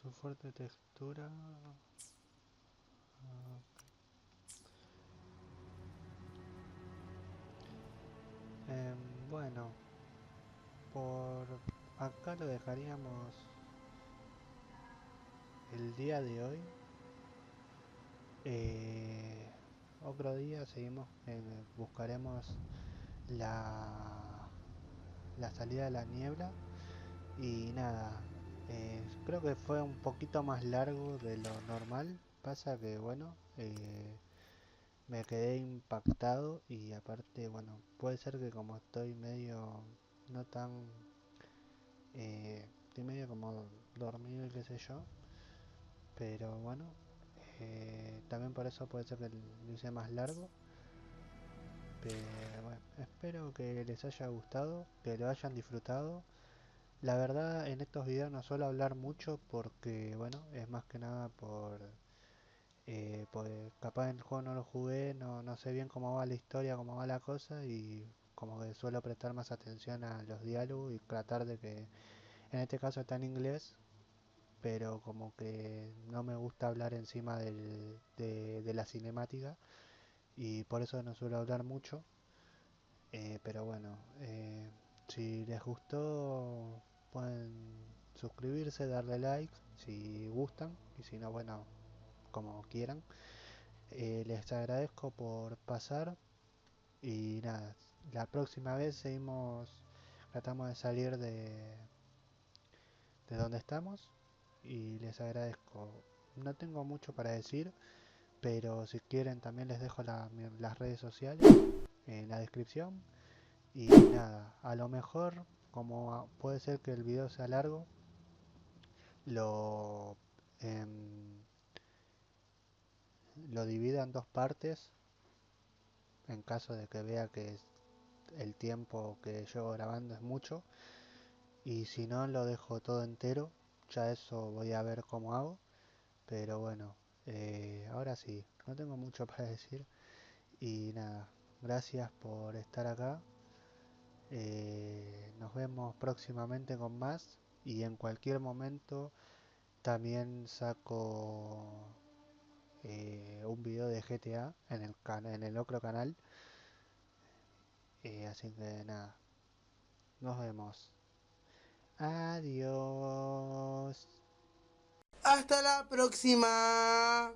Su fuerte textura. Bueno, por acá lo dejaríamos el día de hoy. Otro día seguimos, buscaremos la salida de la niebla. Y nada, creo que fue un poquito más largo de lo normal. Pasa que bueno, me quedé impactado y aparte, bueno, puede ser que como estoy medio no tan, estoy medio como dormido y qué sé yo, pero bueno, también por eso puede ser que lo hice más largo. Pero bueno, espero que les haya gustado, que lo hayan disfrutado. La verdad, en estos videos no suelo hablar mucho porque, bueno, es más que nada por capaz el juego no lo jugué, no sé bien cómo va la historia, cómo va la cosa y como que suelo prestar más atención a los diálogos y tratar de que, en este caso está en inglés, pero como que no me gusta hablar encima de la cinemática y por eso no suelo hablar mucho. Pero bueno, si les gustó pueden suscribirse, darle like si gustan y si no, bueno, como quieran. Les agradezco por pasar y nada, la próxima vez tratamos de salir de donde estamos y les agradezco. No tengo mucho para decir, pero si quieren también les dejo las redes sociales en la descripción. Y nada, a lo mejor, como puede ser que el video sea largo, lo, em, lo divida en dos partes en caso de que vea que el tiempo que llevo grabando es mucho, y si no lo dejo todo entero, ya eso voy a ver cómo hago, pero bueno, ahora sí, no tengo mucho para decir, y nada, gracias por estar acá, nos vemos próximamente con más, y en cualquier momento también saco un video de GTA en el otro canal, así que nada, nos vemos. Adiós. Hasta la próxima.